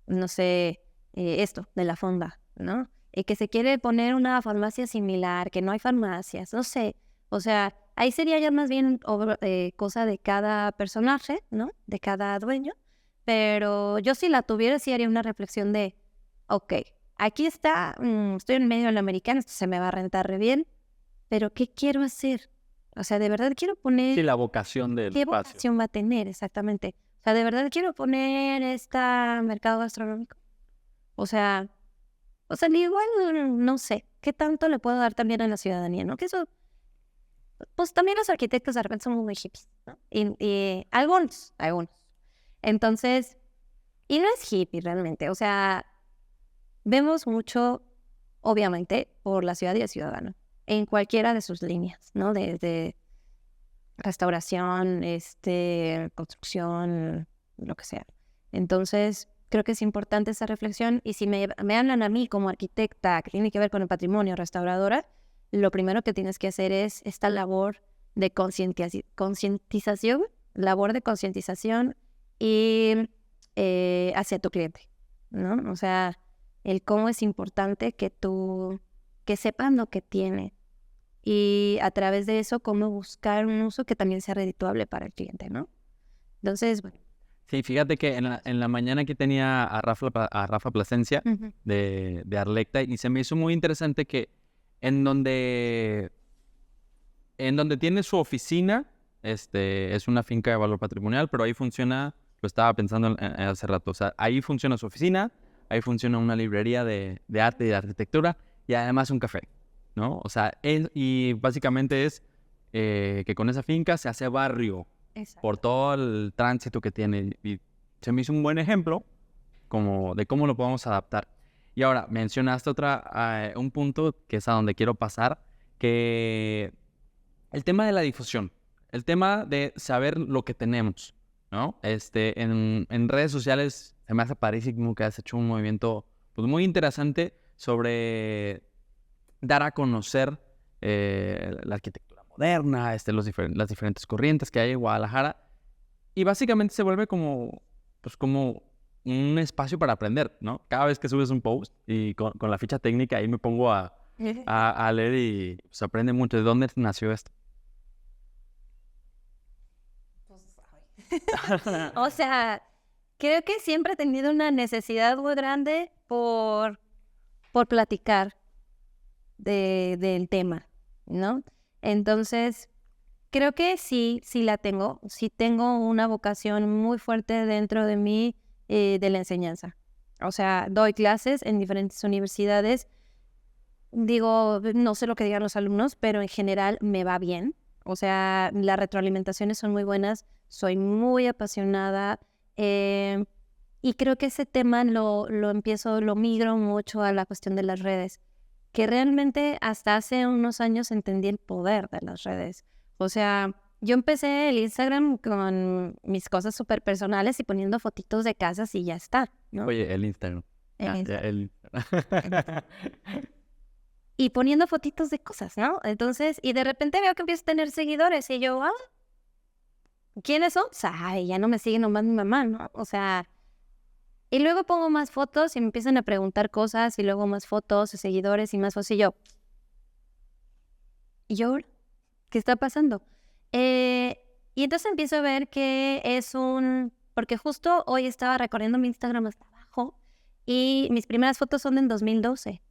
no sé, esto de la fonda, ¿no? Que se quiere poner una farmacia similar, que no hay farmacias, no sé. O sea, ahí sería ya más bien cosa de cada personaje, ¿no? De cada dueño. Pero yo si la tuviera, sí haría una reflexión de, ok, aquí está, estoy en medio del americano, esto se me va a rentar re bien, pero ¿qué quiero hacer? O sea, de verdad quiero poner... Sí, la vocación del ¿Qué espacio. vocación va a tener exactamente? O sea, de verdad quiero poner mercado gastronómico. O sea, igual no sé, ¿qué tanto le puedo dar también a la ciudadanía, no? Que eso, pues también los arquitectos de repente son muy hippies, ¿no? Y algunos. Entonces, y no es hippie realmente, o sea, vemos mucho, obviamente, por la ciudad y el ciudadano, en cualquiera de sus líneas, ¿no? Desde restauración, construcción, lo que sea. Entonces, creo que es importante esa reflexión y si me hablan a mí como arquitecta que tiene que ver con el patrimonio, restauradora, lo primero que tienes que hacer es esta labor de concientización, y hacia tu cliente, ¿no? O sea, el cómo es importante que sepan lo que tiene y a través de eso cómo buscar un uso que también sea redituable para el cliente, ¿no? Entonces, bueno. Sí, fíjate que en la mañana aquí tenía a Rafa Plasencia Uh-huh. de Arlecta y se me hizo muy interesante que en donde tiene su oficina, es una finca de valor patrimonial, pero ahí funciona, lo estaba pensando hace rato, o sea, ahí funciona su oficina, ahí funciona una librería de arte y de arquitectura y además un café, ¿no? O sea, y básicamente es que con esa finca se hace barrio. Exacto. Por todo el tránsito que tiene. Y se me hizo un buen ejemplo de cómo lo podemos adaptar. Y ahora, mencionaste un punto que es a donde quiero pasar, que el tema de la difusión, el tema de saber lo que tenemos, ¿no? En redes sociales se me hace parísimo que has hecho un movimiento pues, muy interesante sobre dar a conocer la arquitectura moderna, las diferentes corrientes que hay en Guadalajara. Y básicamente se vuelve como un espacio para aprender, ¿no? Cada vez que subes un post y con la ficha técnica ahí me pongo a leer y se aprende mucho. ¿De dónde nació esto? O sea, creo que siempre he tenido una necesidad muy grande por platicar del tema, ¿no? Entonces, creo que sí la tengo. Sí tengo una vocación muy fuerte dentro de mí de la enseñanza. O sea, doy clases en diferentes universidades. Digo, no sé lo que digan los alumnos, pero en general me va bien. O sea, las retroalimentaciones son muy buenas. Soy muy apasionada. Y creo que ese tema lo migro mucho a la cuestión de las redes. Que realmente hasta hace unos años entendí el poder de las redes. O sea, yo empecé el Instagram con mis cosas súper personales y poniendo fotitos de casas y ya está, ¿no? Oye, el Instagram. Y poniendo fotitos de cosas, ¿no? Entonces, y de repente veo que empiezo a tener seguidores y yo, ¿quiénes son? O sea, ay, ya no me sigue nomás mi mamá, ¿no? O sea, y luego pongo más fotos y me empiezan a preguntar cosas y luego más fotos, seguidores y más fotos y yo, ¿qué está pasando? Y entonces empiezo a ver que porque justo hoy estaba recorriendo mi Instagram hasta abajo y mis primeras fotos son del 2011.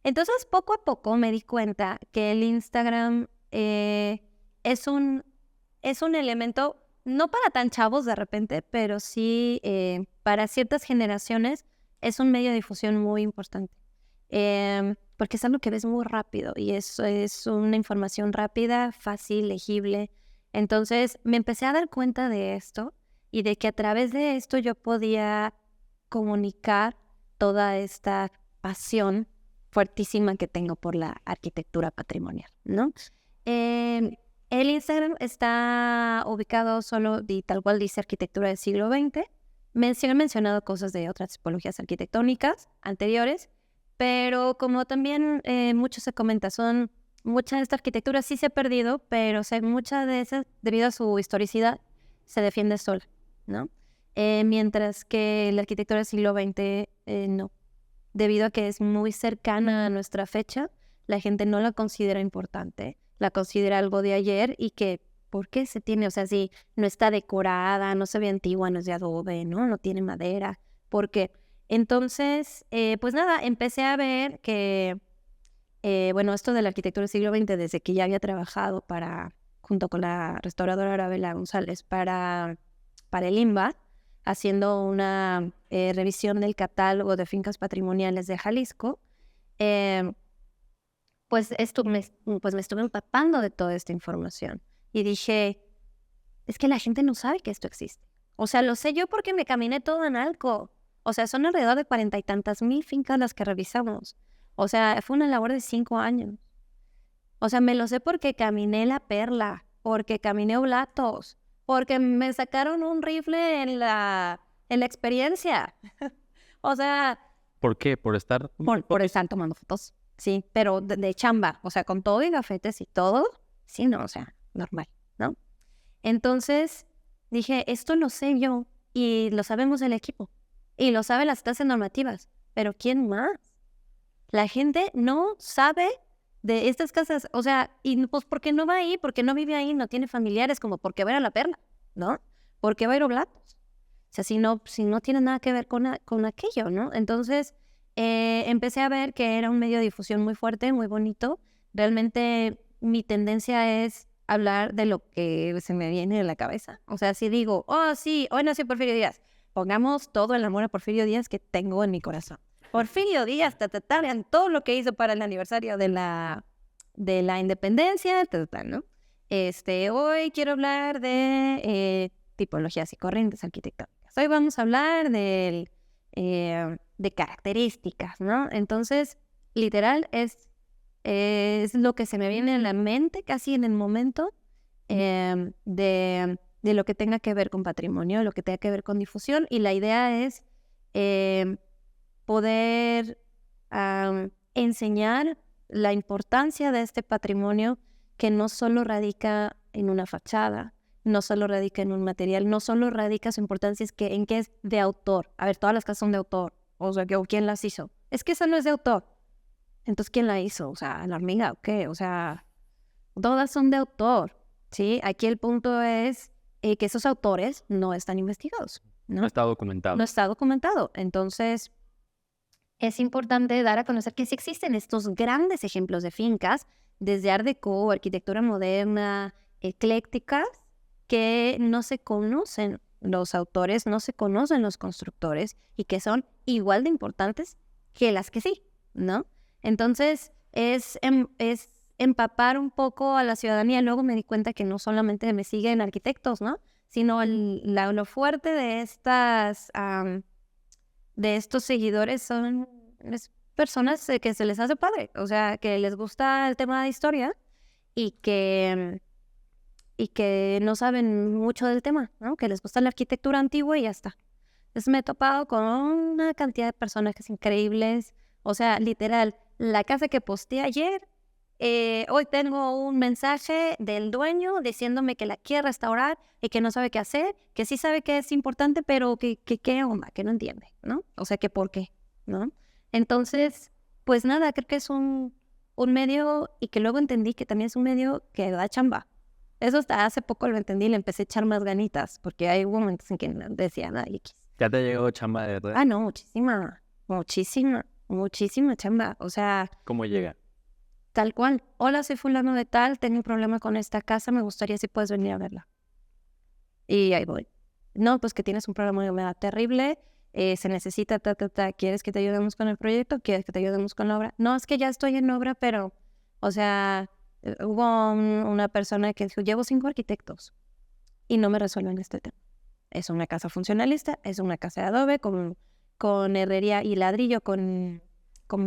Entonces, poco a poco me di cuenta que el Instagram es un elemento, no para tan chavos de repente, pero sí para ciertas generaciones es un medio de difusión muy importante. Porque es algo que ves muy rápido y eso es una información rápida, fácil, legible. Entonces me empecé a dar cuenta de esto y de que a través de esto yo podía comunicar toda esta pasión fuertísima que tengo por la arquitectura patrimonial, ¿no? El Instagram está ubicado solo, y tal cual dice arquitectura del siglo XX. He mencionado cosas de otras tipologías arquitectónicas anteriores, pero como también mucho se comenta, son mucha de esta arquitectura sí se ha perdido, pero mucha de esas, debido a su historicidad, se defiende sola, ¿no? Mientras que la arquitectura del siglo XX no, debido a que es muy cercana a nuestra fecha, la gente no la considera importante, la considera algo de ayer y que, ¿por qué se tiene? O sea, si no está decorada, no se ve antigua, no es de adobe, ¿no? No tiene madera, ¿por qué? Entonces, pues nada, empecé a ver que, bueno, esto de la arquitectura del siglo XX, desde que ya había trabajado junto con la restauradora Arabella González para el INBA, haciendo una revisión del catálogo de fincas patrimoniales de Jalisco, pues me estuve empapando de toda esta información. Y dije, es que la gente no sabe que esto existe. O sea, lo sé yo porque me caminé todo Analco. O sea, son alrededor de 40 y tantas mil fincas las que revisamos. O sea, fue una labor de 5 años. O sea, me lo sé porque caminé La Perla, porque caminé Oblatos, porque me sacaron un rifle en la experiencia. O sea, ¿Por qué? ¿Por estar? por estar tomando fotos, sí, pero de chamba, o sea, con todo y gafetes y todo, sí, no, o sea, normal, ¿no? Entonces dije, esto lo sé yo y lo sabemos el equipo y lo saben las tasas normativas, pero ¿quién más? La gente no sabe de estas casas, o sea, y pues porque no va ahí, porque no vive ahí, no tiene familiares, como porque va a ir a La Perla, ¿no? Porque va a ir a Oblatos. O sea, si no tiene nada que ver con aquello, ¿no? Entonces, empecé a ver que era un medio de difusión muy fuerte, muy bonito. Realmente mi tendencia es hablar de lo que se me viene de la cabeza. O sea, si digo, oh, sí, hoy nació Porfirio Díaz, pongamos todo el amor a Porfirio Díaz que tengo en mi corazón. Porfirio Díaz, vean todo lo que hizo para el aniversario de la independencia, ¿no? Hoy quiero hablar de tipologías y corrientes arquitectónicas. Hoy vamos a hablar de características, ¿no? Entonces, literal, es lo que se me viene en la mente, casi en el momento, de lo que tenga que ver con patrimonio, lo que tenga que ver con difusión. Y la idea es poder enseñar la importancia de este patrimonio que no solo radica en una fachada, no solo radica en un material, no solo radica su importancia en que es de autor. A ver, todas las casas son de autor. O sea, ¿quién las hizo? Es que esa no es de autor. Entonces, ¿quién la hizo? O sea, ¿la hormiga o qué? O sea, todas son de autor, ¿sí? Aquí el punto es que esos autores no están investigados, ¿no? No está documentado. No está documentado. Entonces, es importante dar a conocer que sí existen estos grandes ejemplos de fincas, desde Art Deco, arquitectura moderna, eclécticas, que no se conocen los autores, no se conocen los constructores y que son igual de importantes que las que sí, ¿no? Entonces, es empapar un poco a la ciudadanía. Luego me di cuenta que no solamente me siguen arquitectos, ¿no? Sino lo fuerte de estos seguidores son personas que se les hace padre, o sea, que les gusta el tema de historia y que no saben mucho del tema, ¿no? Que les gusta la arquitectura antigua y ya está. Entonces me he topado con una cantidad de personajes increíbles, o sea, literal, la casa que posteé ayer, hoy tengo un mensaje del dueño diciéndome que la quiere restaurar y que no sabe qué hacer, que sí sabe que es importante, pero que qué onda, que no entiende, ¿no? O sea, que por qué, ¿no? Entonces, pues nada, creo que es un medio y que luego entendí que también es un medio que da chamba. Eso hasta hace poco lo entendí y le empecé a echar más ganitas, porque hay momentos en que decía, nada, X. ¿Ya te llegó chamba de red? Ah, no, muchísima chamba. O sea, ¿Cómo llega? tal cual. Hola, soy fulano de tal, tengo un problema con esta casa, me gustaría si puedes venir a verla. Y ahí voy. No, pues que tienes un problema de humedad terrible, se necesita, ¿quieres que te ayudemos con el proyecto? ¿Quieres que te ayudemos con la obra? No, es que ya estoy en obra, pero, o sea, hubo una persona que dijo, llevo 5 arquitectos y no me resuelven este tema. Es una casa funcionalista, es una casa de adobe con herrería y ladrillo, con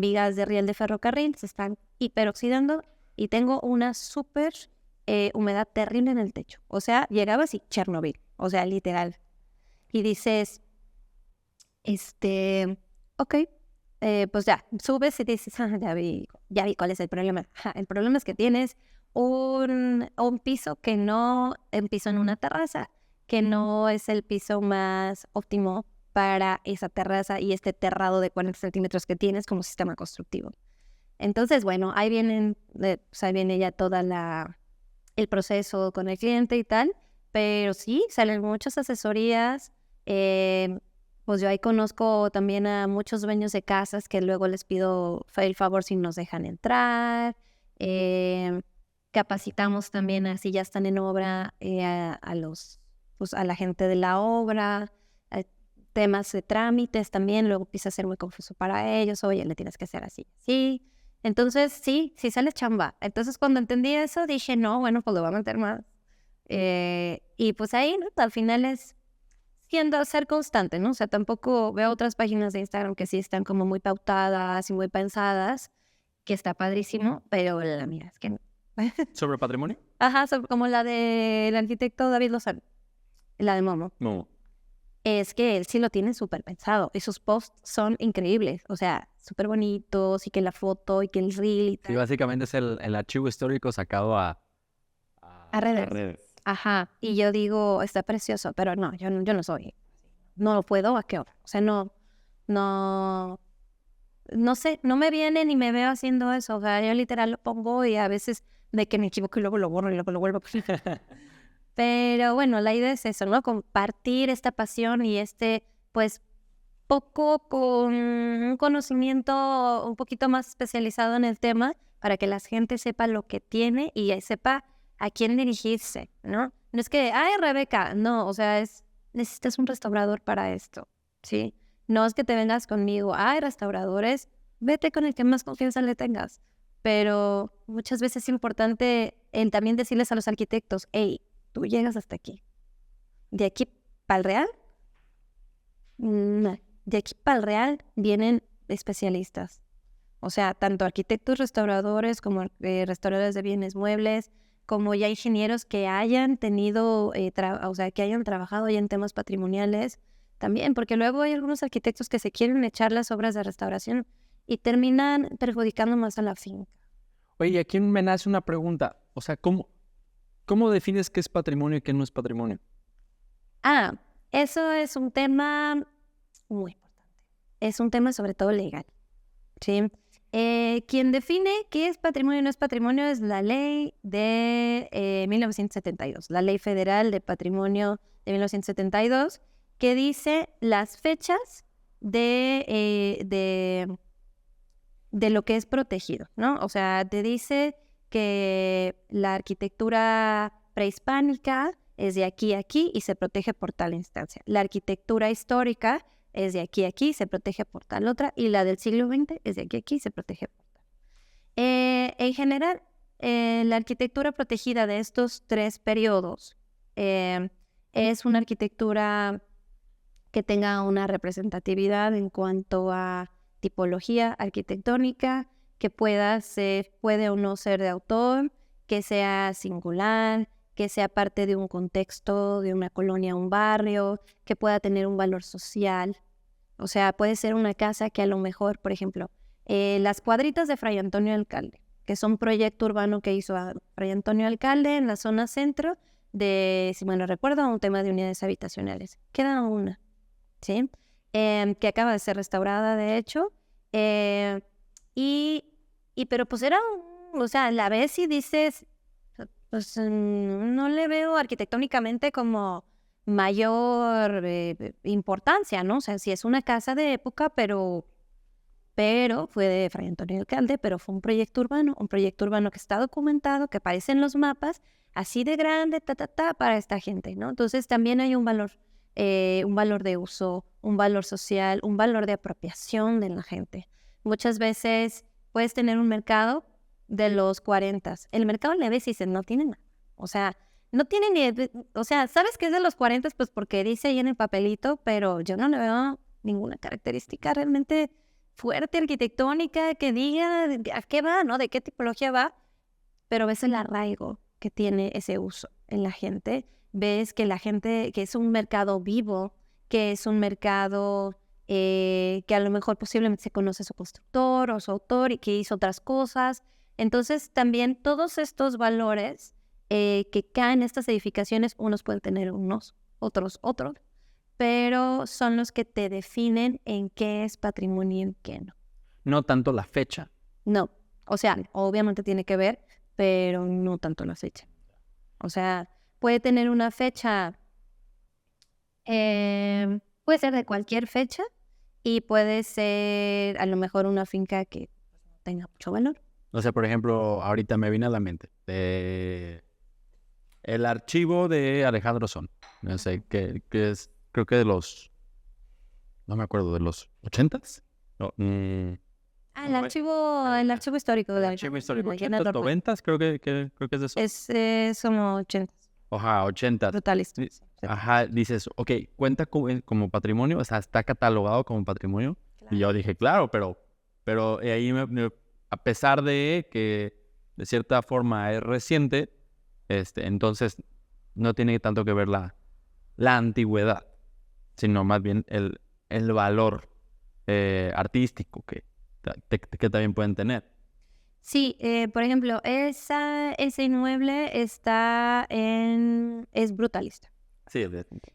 vigas de riel de ferrocarril, se están hiperoxidando y tengo una súper humedad terrible en el techo. O sea, llegaba así, Chernobyl, o sea, literal. Y dices, ok, pues ya, subes y dices, ya vi cuál es el problema. El problema es que tienes un piso un piso en una terraza, que no es el piso más óptimo para esa terraza y este terrado de 40 centímetros que tienes como sistema constructivo. Entonces, bueno, ahí viene ya el proceso con el cliente y tal, pero sí, salen muchas asesorías. Pues yo ahí conozco también a muchos dueños de casas que luego les pido el favor si nos dejan entrar. Capacitamos también, así ya están en obra, a la gente de la obra. Temas de trámites también, luego empieza a ser muy confuso para ellos. Oye, le tienes que hacer así, sí. Entonces, sí sale chamba. Entonces, cuando entendí eso, dije, no, bueno, pues lo voy a meter más. Y pues ahí, ¿no? Al final es ser constante, ¿no? O sea, tampoco veo otras páginas de Instagram que sí están como muy pautadas y muy pensadas, que está padrísimo, pero la mía es que no. ¿Sobre patrimonio? Ajá, como la del arquitecto David Lozano, la de Momo. No. Es que él sí lo tiene súper pensado y sus posts son increíbles, o sea, súper bonitos y que la foto y que el reel y tal. Sí, básicamente es el archivo histórico sacado a redes. Ajá, y yo digo, está precioso, pero no, yo no soy, no lo puedo, ¿a qué hora? O sea, no sé, no me viene ni me veo haciendo eso, o sea, yo literal lo pongo y a veces de que me equivoco y luego lo borro y luego lo vuelvo a poner. Pero bueno, la idea es eso, ¿no? Compartir esta pasión y pues, poco con un conocimiento un poquito más especializado en el tema para que la gente sepa lo que tiene y sepa a quién dirigirse, ¿no? No es que, ay, Rebeca, no, o sea, necesitas un restaurador para esto, ¿sí? No es que te vengas conmigo, ay, restauradores, vete con el que más confianza le tengas. Pero muchas veces es importante también decirles a los arquitectos, hey, tú llegas hasta aquí. De aquí para el real, no. De aquí para el real vienen especialistas. O sea, tanto arquitectos restauradores como restauradores de bienes muebles, como ya ingenieros que hayan tenido, que hayan trabajado ya en temas patrimoniales también, porque luego hay algunos arquitectos que se quieren echar las obras de restauración y terminan perjudicando más a la finca. Oye, aquí me nace una pregunta. O sea, ¿cómo defines qué es patrimonio y qué no es patrimonio? Eso es un tema muy importante. Es un tema sobre todo legal, ¿sí? Quien define qué es patrimonio y no es patrimonio es la ley de 1972, la Ley Federal de Patrimonio de 1972, que dice las fechas de lo que es protegido, ¿no? O sea, te dice que la arquitectura prehispánica es de aquí a aquí y se protege por tal instancia. La arquitectura histórica es de aquí a aquí y se protege por tal otra. Y la del siglo XX es de aquí a aquí y se protege por tal. En general, la arquitectura protegida de estos tres periodos es una arquitectura que tenga una representatividad en cuanto a tipología arquitectónica, que puede o no ser de autor, que sea singular, que sea parte de un contexto, de una colonia, un barrio, que pueda tener un valor social. O sea, puede ser una casa que a lo mejor, por ejemplo, las cuadritas de Fray Antonio Alcalde, que son un proyecto urbano que hizo Fray Antonio Alcalde en la zona centro si me lo recuerdo, un tema de unidades habitacionales. Queda una, ¿sí? Que acaba de ser restaurada, de hecho. Pero pues o sea, la ves y dices, pues no le veo arquitectónicamente como mayor importancia, ¿no? O sea, sí es una casa de época, pero fue de Fray Antonio Alcalde, pero fue un proyecto urbano que está documentado, que aparece en los mapas, así de grande, para esta gente, ¿no? Entonces también hay un valor de uso, un valor social, un valor de apropiación de la gente. Muchas veces puedes tener un mercado de los 40. El mercado le ves y dices, no tiene nada. O sea, no tiene ni... O sea, ¿sabes que es de los 40? Pues porque dice ahí en el papelito, pero yo no le veo ninguna característica realmente fuerte arquitectónica que diga a qué va, ¿no? De qué tipología va, pero ves el arraigo que tiene ese uso en la gente. Ves que la gente, que es un mercado vivo, que es un mercado que a lo mejor posiblemente se conoce su constructor o su autor y que hizo otras cosas. Entonces, también todos estos valores que caen en estas edificaciones, unos pueden tener unos, otros, pero son los que te definen en qué es patrimonio y en qué no. No tanto la fecha. No, o sea, obviamente tiene que ver, pero no tanto la fecha. O sea, puede tener una fecha, puede ser de cualquier fecha y puede ser a lo mejor una finca que no tenga mucho valor. O sea, por ejemplo, ahorita me viene a la mente el archivo de Alejandro Son. No sé, que es, creo que no me acuerdo, de los 80s. No, El archivo histórico. el archivo histórico, de 80s, 90s, creo que es de eso. Es como 80. Ajá, 80s. Brutalista. Sí. Ajá, dices, ok, cuenta como patrimonio, o sea, está catalogado como patrimonio. Claro. Y yo dije, claro, pero ahí a pesar de que de cierta forma es reciente, entonces no tiene tanto que ver la antigüedad, sino más bien el valor artístico que también pueden tener. Sí, por ejemplo, ese inmueble es brutalista. Sí,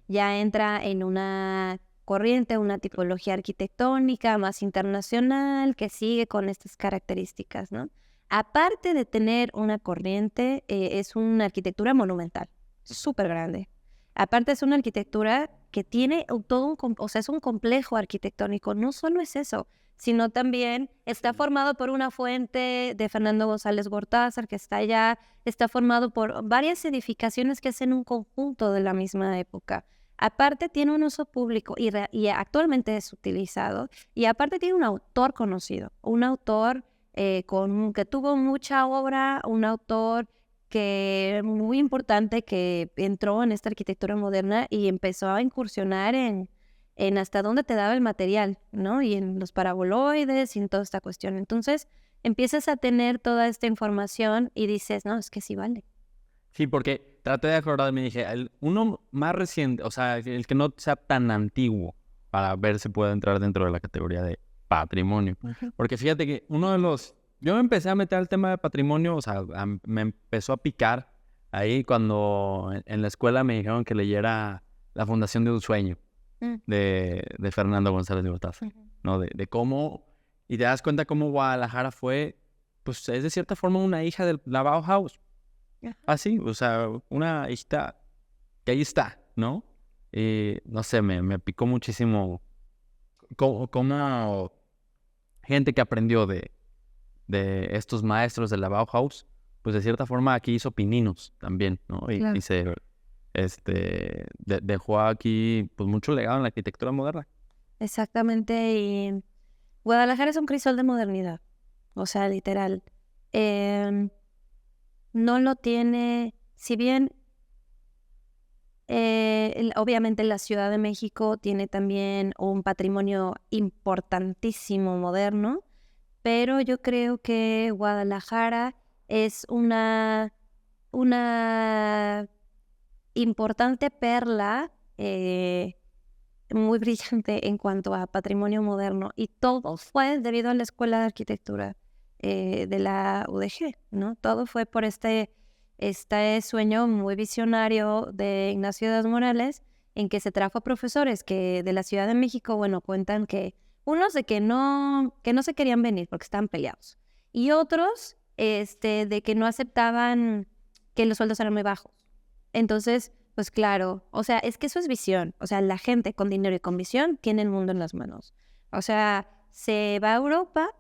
Ya entra en una corriente, una tipología arquitectónica más internacional que sigue con estas características, ¿no? Aparte de tener una corriente, es una arquitectura monumental, súper grande. Aparte es una arquitectura que tiene todo o sea, es un complejo arquitectónico. No solo es eso, sino también está formado por una fuente de Fernando González Gortázar, que está allá, está formado por varias edificaciones que hacen un conjunto de la misma época. Aparte tiene un uso público y actualmente es utilizado, y aparte tiene un autor conocido, un autor que tuvo mucha obra, un autor muy importante que entró en esta arquitectura moderna y empezó a incursionar en hasta dónde te daba el material, ¿no? Y en los paraboloides y en toda esta cuestión. Entonces, empiezas a tener toda esta información y dices, no, es que sí vale. Sí, porque traté de acordarme y dije, uno más reciente, o sea, el que no sea tan antiguo, para ver si puede entrar dentro de la categoría de patrimonio. Uh-huh. Porque fíjate que yo me empecé a meter al tema de patrimonio, o sea, me empezó a picar ahí cuando en la escuela me dijeron que leyera La Fundación de un Sueño. De Fernando González de Gortázar, ¿no? De cómo, y te das cuenta cómo Guadalajara fue, pues es de cierta forma una hija de la Bauhaus. Así, o sea, una hijita que ahí está, ¿no? Y no sé, me picó muchísimo como gente que aprendió de estos maestros de la Bauhaus, pues de cierta forma aquí hizo pininos también, ¿no? Claro. Y se dejó aquí pues mucho legado en la arquitectura moderna. Exactamente, y Guadalajara es un crisol de modernidad, o sea, literal. No lo tiene, si bien obviamente la Ciudad de México tiene también un patrimonio importantísimo moderno, pero yo creo que Guadalajara es una importante perla muy brillante en cuanto a patrimonio moderno, y todo fue debido a la Escuela de Arquitectura de la UDG, ¿no? Todo fue por este sueño muy visionario de Ignacio Díaz Morales, en que se trajo a profesores que de la Ciudad de México, bueno, cuentan que unos de que no se querían venir porque estaban peleados, y otros de que no aceptaban que los sueldos eran muy bajos. Entonces, pues claro, o sea, es que eso es visión. O sea, la gente con dinero y con visión tiene el mundo en las manos. O sea, se va a Europa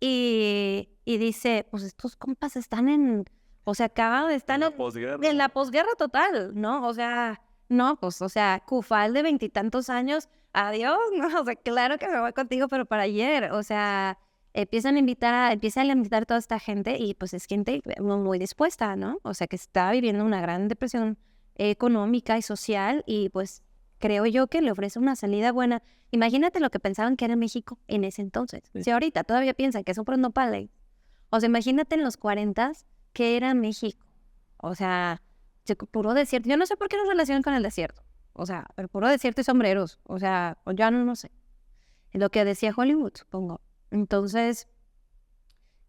y dice, pues estos compas están en la posguerra total, ¿no? O sea, no, pues, o sea, Cufal de 20 y tantos años, adiós, ¿no? O sea, claro que me voy contigo, pero para ayer. O sea, empiezan a invitar a toda esta gente, y pues es gente muy dispuesta, ¿no? O sea, que está viviendo una gran depresión económica y social, y pues creo yo que le ofrece una salida buena. Imagínate lo que pensaban que era México en ese entonces. Sí. Si ahorita todavía piensan que es un nopales, o sea, imagínate en los 40s que era México. O sea, puro desierto. Yo no sé por qué nos relacionan con el desierto. O sea, pero puro desierto y sombreros. O sea, ya no sé. lo que decía Hollywood, supongo. Entonces,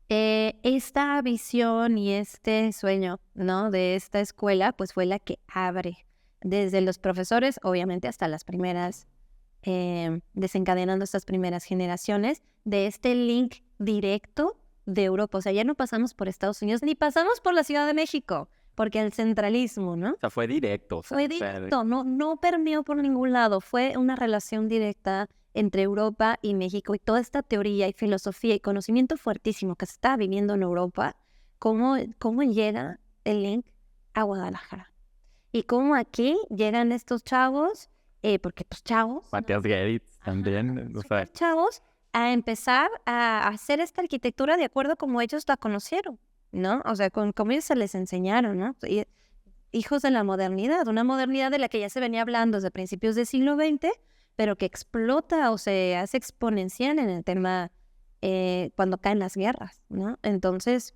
esta visión y este sueño, ¿no? De esta escuela, pues fue la que abre desde los profesores, obviamente, hasta las primeras, desencadenando estas primeras generaciones de este link directo de Europa. O sea, ya no pasamos por Estados Unidos, ni pasamos por la Ciudad de México, porque el centralismo, ¿no? O sea, fue directo. O sea, Fue directo, no permeó por ningún lado. Fue una relación directa entre Europa y México, y toda esta teoría y filosofía y conocimiento fuertísimo que se estaba viviendo en Europa, cómo llega el link a Guadalajara. Y cómo aquí llegan estos chavos, porque pues chavos, Matías Geritz también. O sea, chavos, a empezar a hacer esta arquitectura de acuerdo como ellos la conocieron, ¿no? O sea, como ellos se les enseñaron, ¿no? Y, hijos de la modernidad, una modernidad de la que ya se venía hablando desde principios del siglo XX, pero que explota o se hace exponencial en el tema cuando caen las guerras, ¿no? Entonces,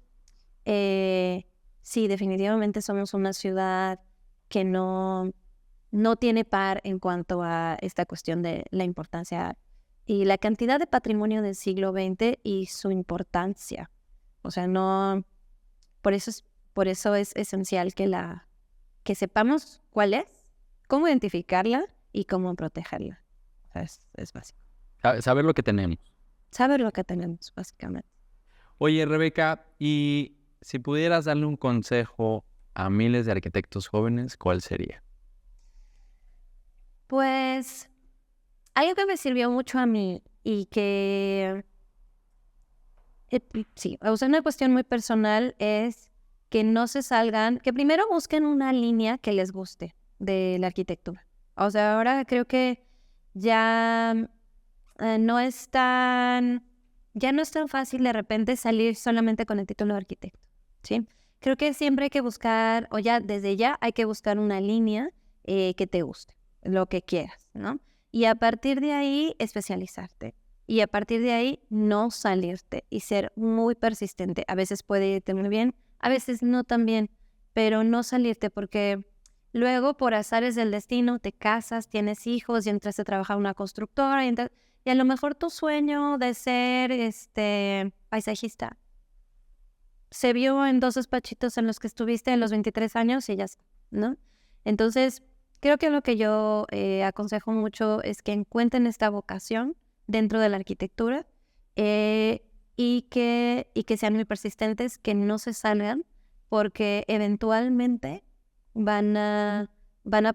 sí, definitivamente somos una ciudad que no tiene par en cuanto a esta cuestión de la importancia y la cantidad de patrimonio del siglo XX y su importancia. O sea, por eso es esencial que sepamos cuál es, cómo identificarla y cómo protegerla. O sea, es básico. saber lo que tenemos. Saber lo que tenemos, básicamente. Oye, Rebeca, y si pudieras darle un consejo a miles de arquitectos jóvenes, ¿cuál sería? Pues algo que me sirvió mucho a mí y que, sí, o sea, una cuestión muy personal es que no se salgan, que primero busquen una línea que les guste de la arquitectura. O sea, ahora creo que ya no es tan fácil de repente salir solamente con el título de arquitecto, ¿sí? Creo que siempre hay que buscar, o ya desde ya hay que buscar una línea que te guste, lo que quieras, ¿no? Y a partir de ahí especializarte. Y a partir de ahí no salirte y ser muy persistente. A veces puede irte muy bien, a veces no tan bien, pero no salirte porque luego por azares del destino te casas, tienes hijos y entras a trabajar en una constructora y a lo mejor tu sueño de ser paisajista se vio en 2 despachitos en los que estuviste en los 23 años y ya está, ¿no? Entonces, creo que lo que yo aconsejo mucho es que encuentren esta vocación dentro de la arquitectura y que sean muy persistentes, que no se salgan, porque eventualmente van a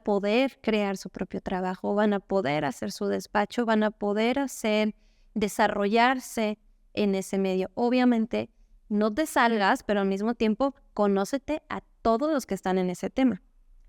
poder crear su propio trabajo, van a poder hacer su despacho, van a poder desarrollarse en ese medio. Obviamente, no te salgas, pero al mismo tiempo conócete a todos los que están en ese tema.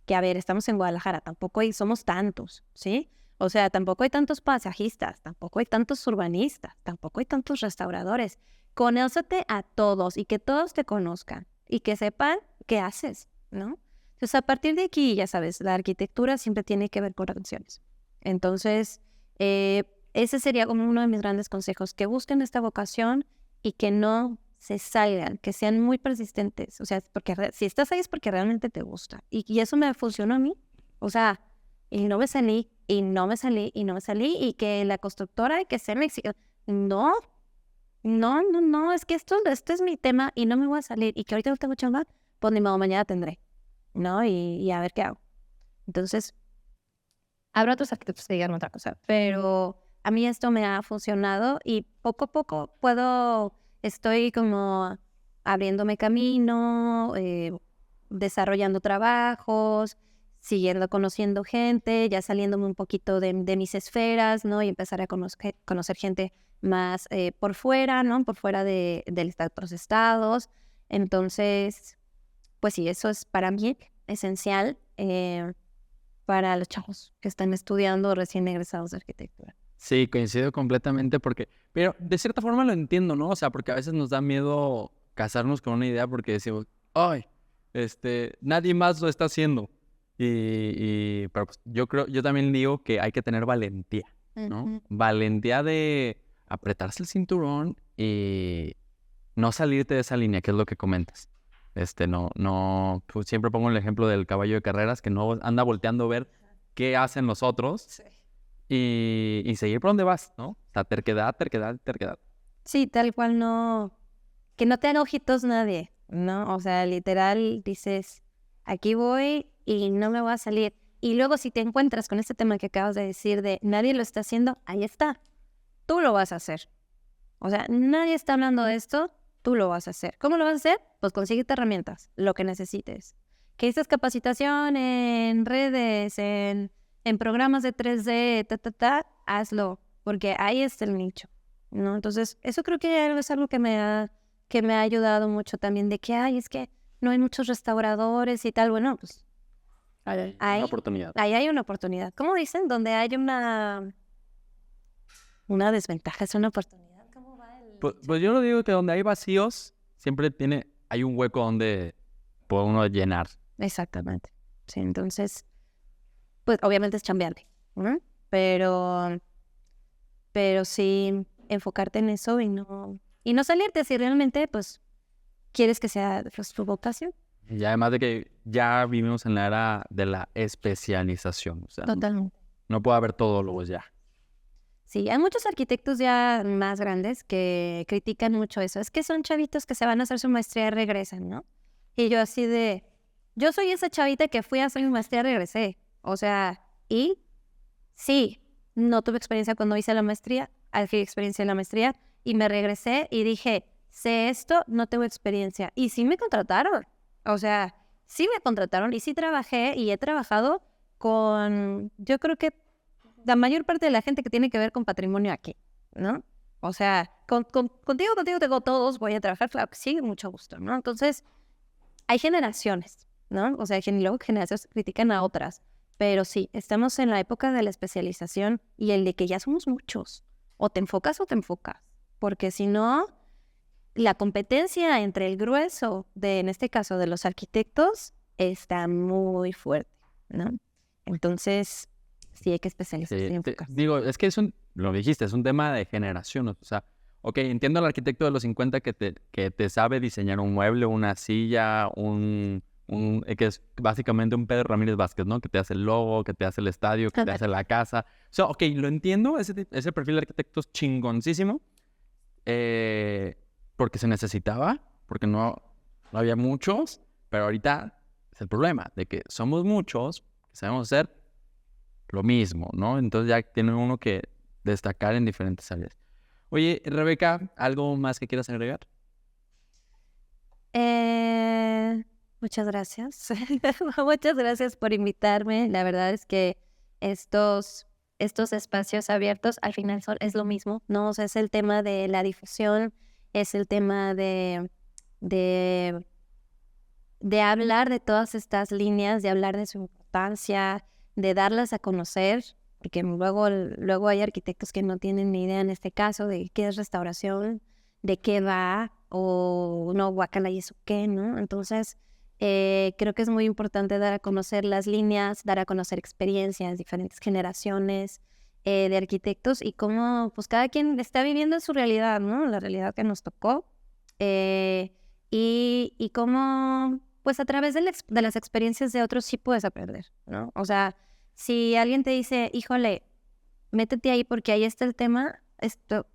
Que a ver, estamos en Guadalajara, tampoco somos tantos, ¿sí? O sea, tampoco hay tantos paisajistas, tampoco hay tantos urbanistas, tampoco hay tantos restauradores. Conócete a todos y que todos te conozcan y que sepan qué haces, ¿no? Entonces, a partir de aquí, ya sabes, la arquitectura siempre tiene que ver con relaciones. Entonces, ese sería como uno de mis grandes consejos, que busquen esta vocación y que no se salgan, que sean muy persistentes. O sea, porque si estás ahí es porque realmente te gusta. Y eso me funcionó a mí. O sea, y no me salí, y no me salí, y no me salí, y que la constructora hay que ser mexicana. No, es que esto es mi tema y no me voy a salir. Y que ahorita no tengo chamba, pues ni modo, mañana tendré, ¿no? Y a ver qué hago. Entonces, habrá otros arquitectos que digan otra cosa, pero a mí esto me ha funcionado y poco a poco estoy como abriéndome camino, desarrollando trabajos, siguiendo conociendo gente, ya saliéndome un poquito de mis esferas, ¿no? Y empezar a conocer gente más por fuera, ¿no? Por fuera de otros estados. Entonces, pues sí, eso es para mí esencial para los chavos que están estudiando recién egresados de arquitectura. Sí, coincido completamente pero de cierta forma lo entiendo, ¿no? O sea, porque a veces nos da miedo casarnos con una idea porque decimos, ay, nadie más lo está haciendo. Pero pues, yo también digo que hay que tener valentía, ¿no? Uh-huh. Valentía de apretarse el cinturón y no salirte de esa línea, que es lo que comentas. Pues siempre pongo el ejemplo del caballo de carreras que no anda volteando a ver qué hacen los otros. Sí. y seguir por donde vas, ¿no? O sea, terquedad. Sí, tal cual no, que no te haga ojitos nadie, ¿no? O sea, literal dices, aquí voy y no me voy a salir. Y luego si te encuentras con este tema que acabas de decir de nadie lo está haciendo, ahí está, tú lo vas a hacer. O sea, nadie está hablando de esto, tú lo vas a hacer. ¿Cómo lo vas a hacer? Pues consíguete herramientas, lo que necesites. Que dices capacitación en redes, en programas de 3D, hazlo, porque ahí está el nicho, ¿no? Entonces, eso creo que es algo que me ha ayudado mucho también, de que, es que no hay muchos restauradores y tal. Bueno, pues Hay ahí una oportunidad. ahí hay una oportunidad. ¿Cómo dicen? Donde hay una desventaja, es una oportunidad. ¿Cómo va el Pues yo lo digo que donde hay vacíos, siempre hay un hueco donde puede uno llenar. Exactamente. Sí, entonces, pues obviamente es chambearle, ¿no? Pero sí enfocarte en eso y no salirte si realmente, pues, quieres que sea pues, tu vocación. Y además de que ya vivimos en la era de la especialización. O sea, Totalmente. no puede haber todólogos ya. Sí, hay muchos arquitectos ya más grandes que critican mucho eso. Es que son chavitos que se van a hacer su maestría y regresan, ¿no? Y yo así de, yo soy esa chavita que fui a hacer mi maestría y regresé. O sea, y sí, no tuve experiencia cuando hice la maestría, adquirí experiencia en la maestría y me regresé y dije, sé esto, no tengo experiencia. Y sí me contrataron. O sea, sí me contrataron y sí trabajé y he trabajado con, yo creo que la mayor parte de la gente que tiene que ver con patrimonio aquí, ¿no? O sea, contigo tengo todos, voy a trabajar, claro que sí, mucho gusto, ¿no? Entonces, hay generaciones, ¿no? O sea, luego generaciones critican a otras, pero sí, estamos en la época de la especialización y el de que ya somos muchos. O te enfocas, porque si no, la competencia entre el grueso en este caso, de los arquitectos, está muy fuerte, ¿no? Entonces, sí hay que especializarse y enfocarse. Digo, es que lo dijiste, es un tema de generación. O sea, ok, entiendo al arquitecto de los 50 que te sabe diseñar un mueble, una silla, que es básicamente un Pedro Ramírez Vázquez, ¿no? Que te hace el logo, que te hace el estadio, que te hace la casa. O sea, ok, lo entiendo, ese perfil de arquitecto es chingoncísimo, porque se necesitaba, porque no había muchos, pero ahorita es el problema de que somos muchos, que sabemos hacer lo mismo, ¿no? Entonces ya tiene uno que destacar en diferentes áreas. Oye, Rebeca, ¿algo más que quieras agregar? Muchas gracias. Muchas gracias por invitarme. La verdad es que estos espacios abiertos al final es lo mismo, ¿no? O sea, es el tema de la difusión, es el tema de hablar de todas estas líneas, de hablar de su importancia, de darlas a conocer, porque luego hay arquitectos que no tienen ni idea en este caso de qué es restauración, de qué va, o no, guácala y eso qué, ¿no? Entonces, creo que es muy importante dar a conocer las líneas, dar a conocer experiencias, diferentes generaciones de arquitectos y cómo pues cada quien está viviendo su realidad, ¿no? La realidad que nos tocó. Y cómo, pues a través de las experiencias de otros sí puedes aprender, ¿no? O sea, si alguien te dice, híjole, métete ahí porque ahí está el tema,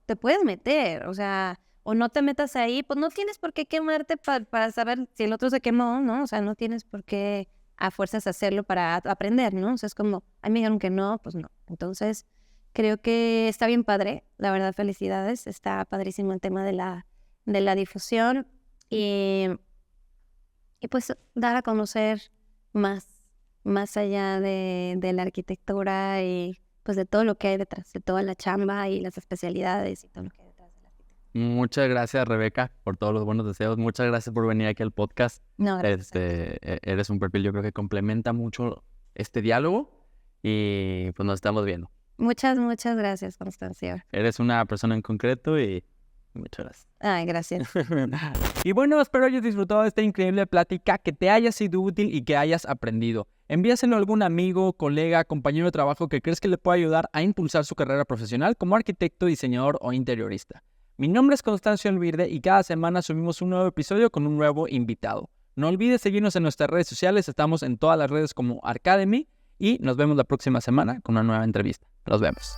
te puedes meter, o sea, o no te metas ahí, pues no tienes por qué quemarte para saber si el otro se quemó, ¿no? O sea, no tienes por qué a fuerzas hacerlo para aprender, ¿no? O sea, es como, a mí me dijeron que no, pues no. Entonces, creo que está bien padre, la verdad, felicidades, está padrísimo el tema de la difusión y pues dar a conocer más allá de la arquitectura y pues de todo lo que hay detrás, de toda la chamba y las especialidades y todo lo que hay detrás de la arquitectura. Muchas gracias, Rebeca, por todos los buenos deseos. Muchas gracias por venir aquí al podcast. No, gracias. Eres un perfil, yo creo que complementa mucho este diálogo y pues nos estamos viendo. Muchas gracias, Constancia. Eres una persona en concreto y muchas gracias. Ay, gracias. Y bueno, espero hayas disfrutado de esta increíble plática, que te haya sido útil y que hayas aprendido. Envíaselo a algún amigo, colega, compañero de trabajo que crees que le pueda ayudar a impulsar su carrera profesional como arquitecto, diseñador o interiorista. Mi nombre es Constancio Elvirde y cada semana subimos un nuevo episodio con un nuevo invitado. No olvides seguirnos en nuestras redes sociales, estamos en todas las redes como Arcademy y nos vemos la próxima semana con una nueva entrevista. Nos vemos.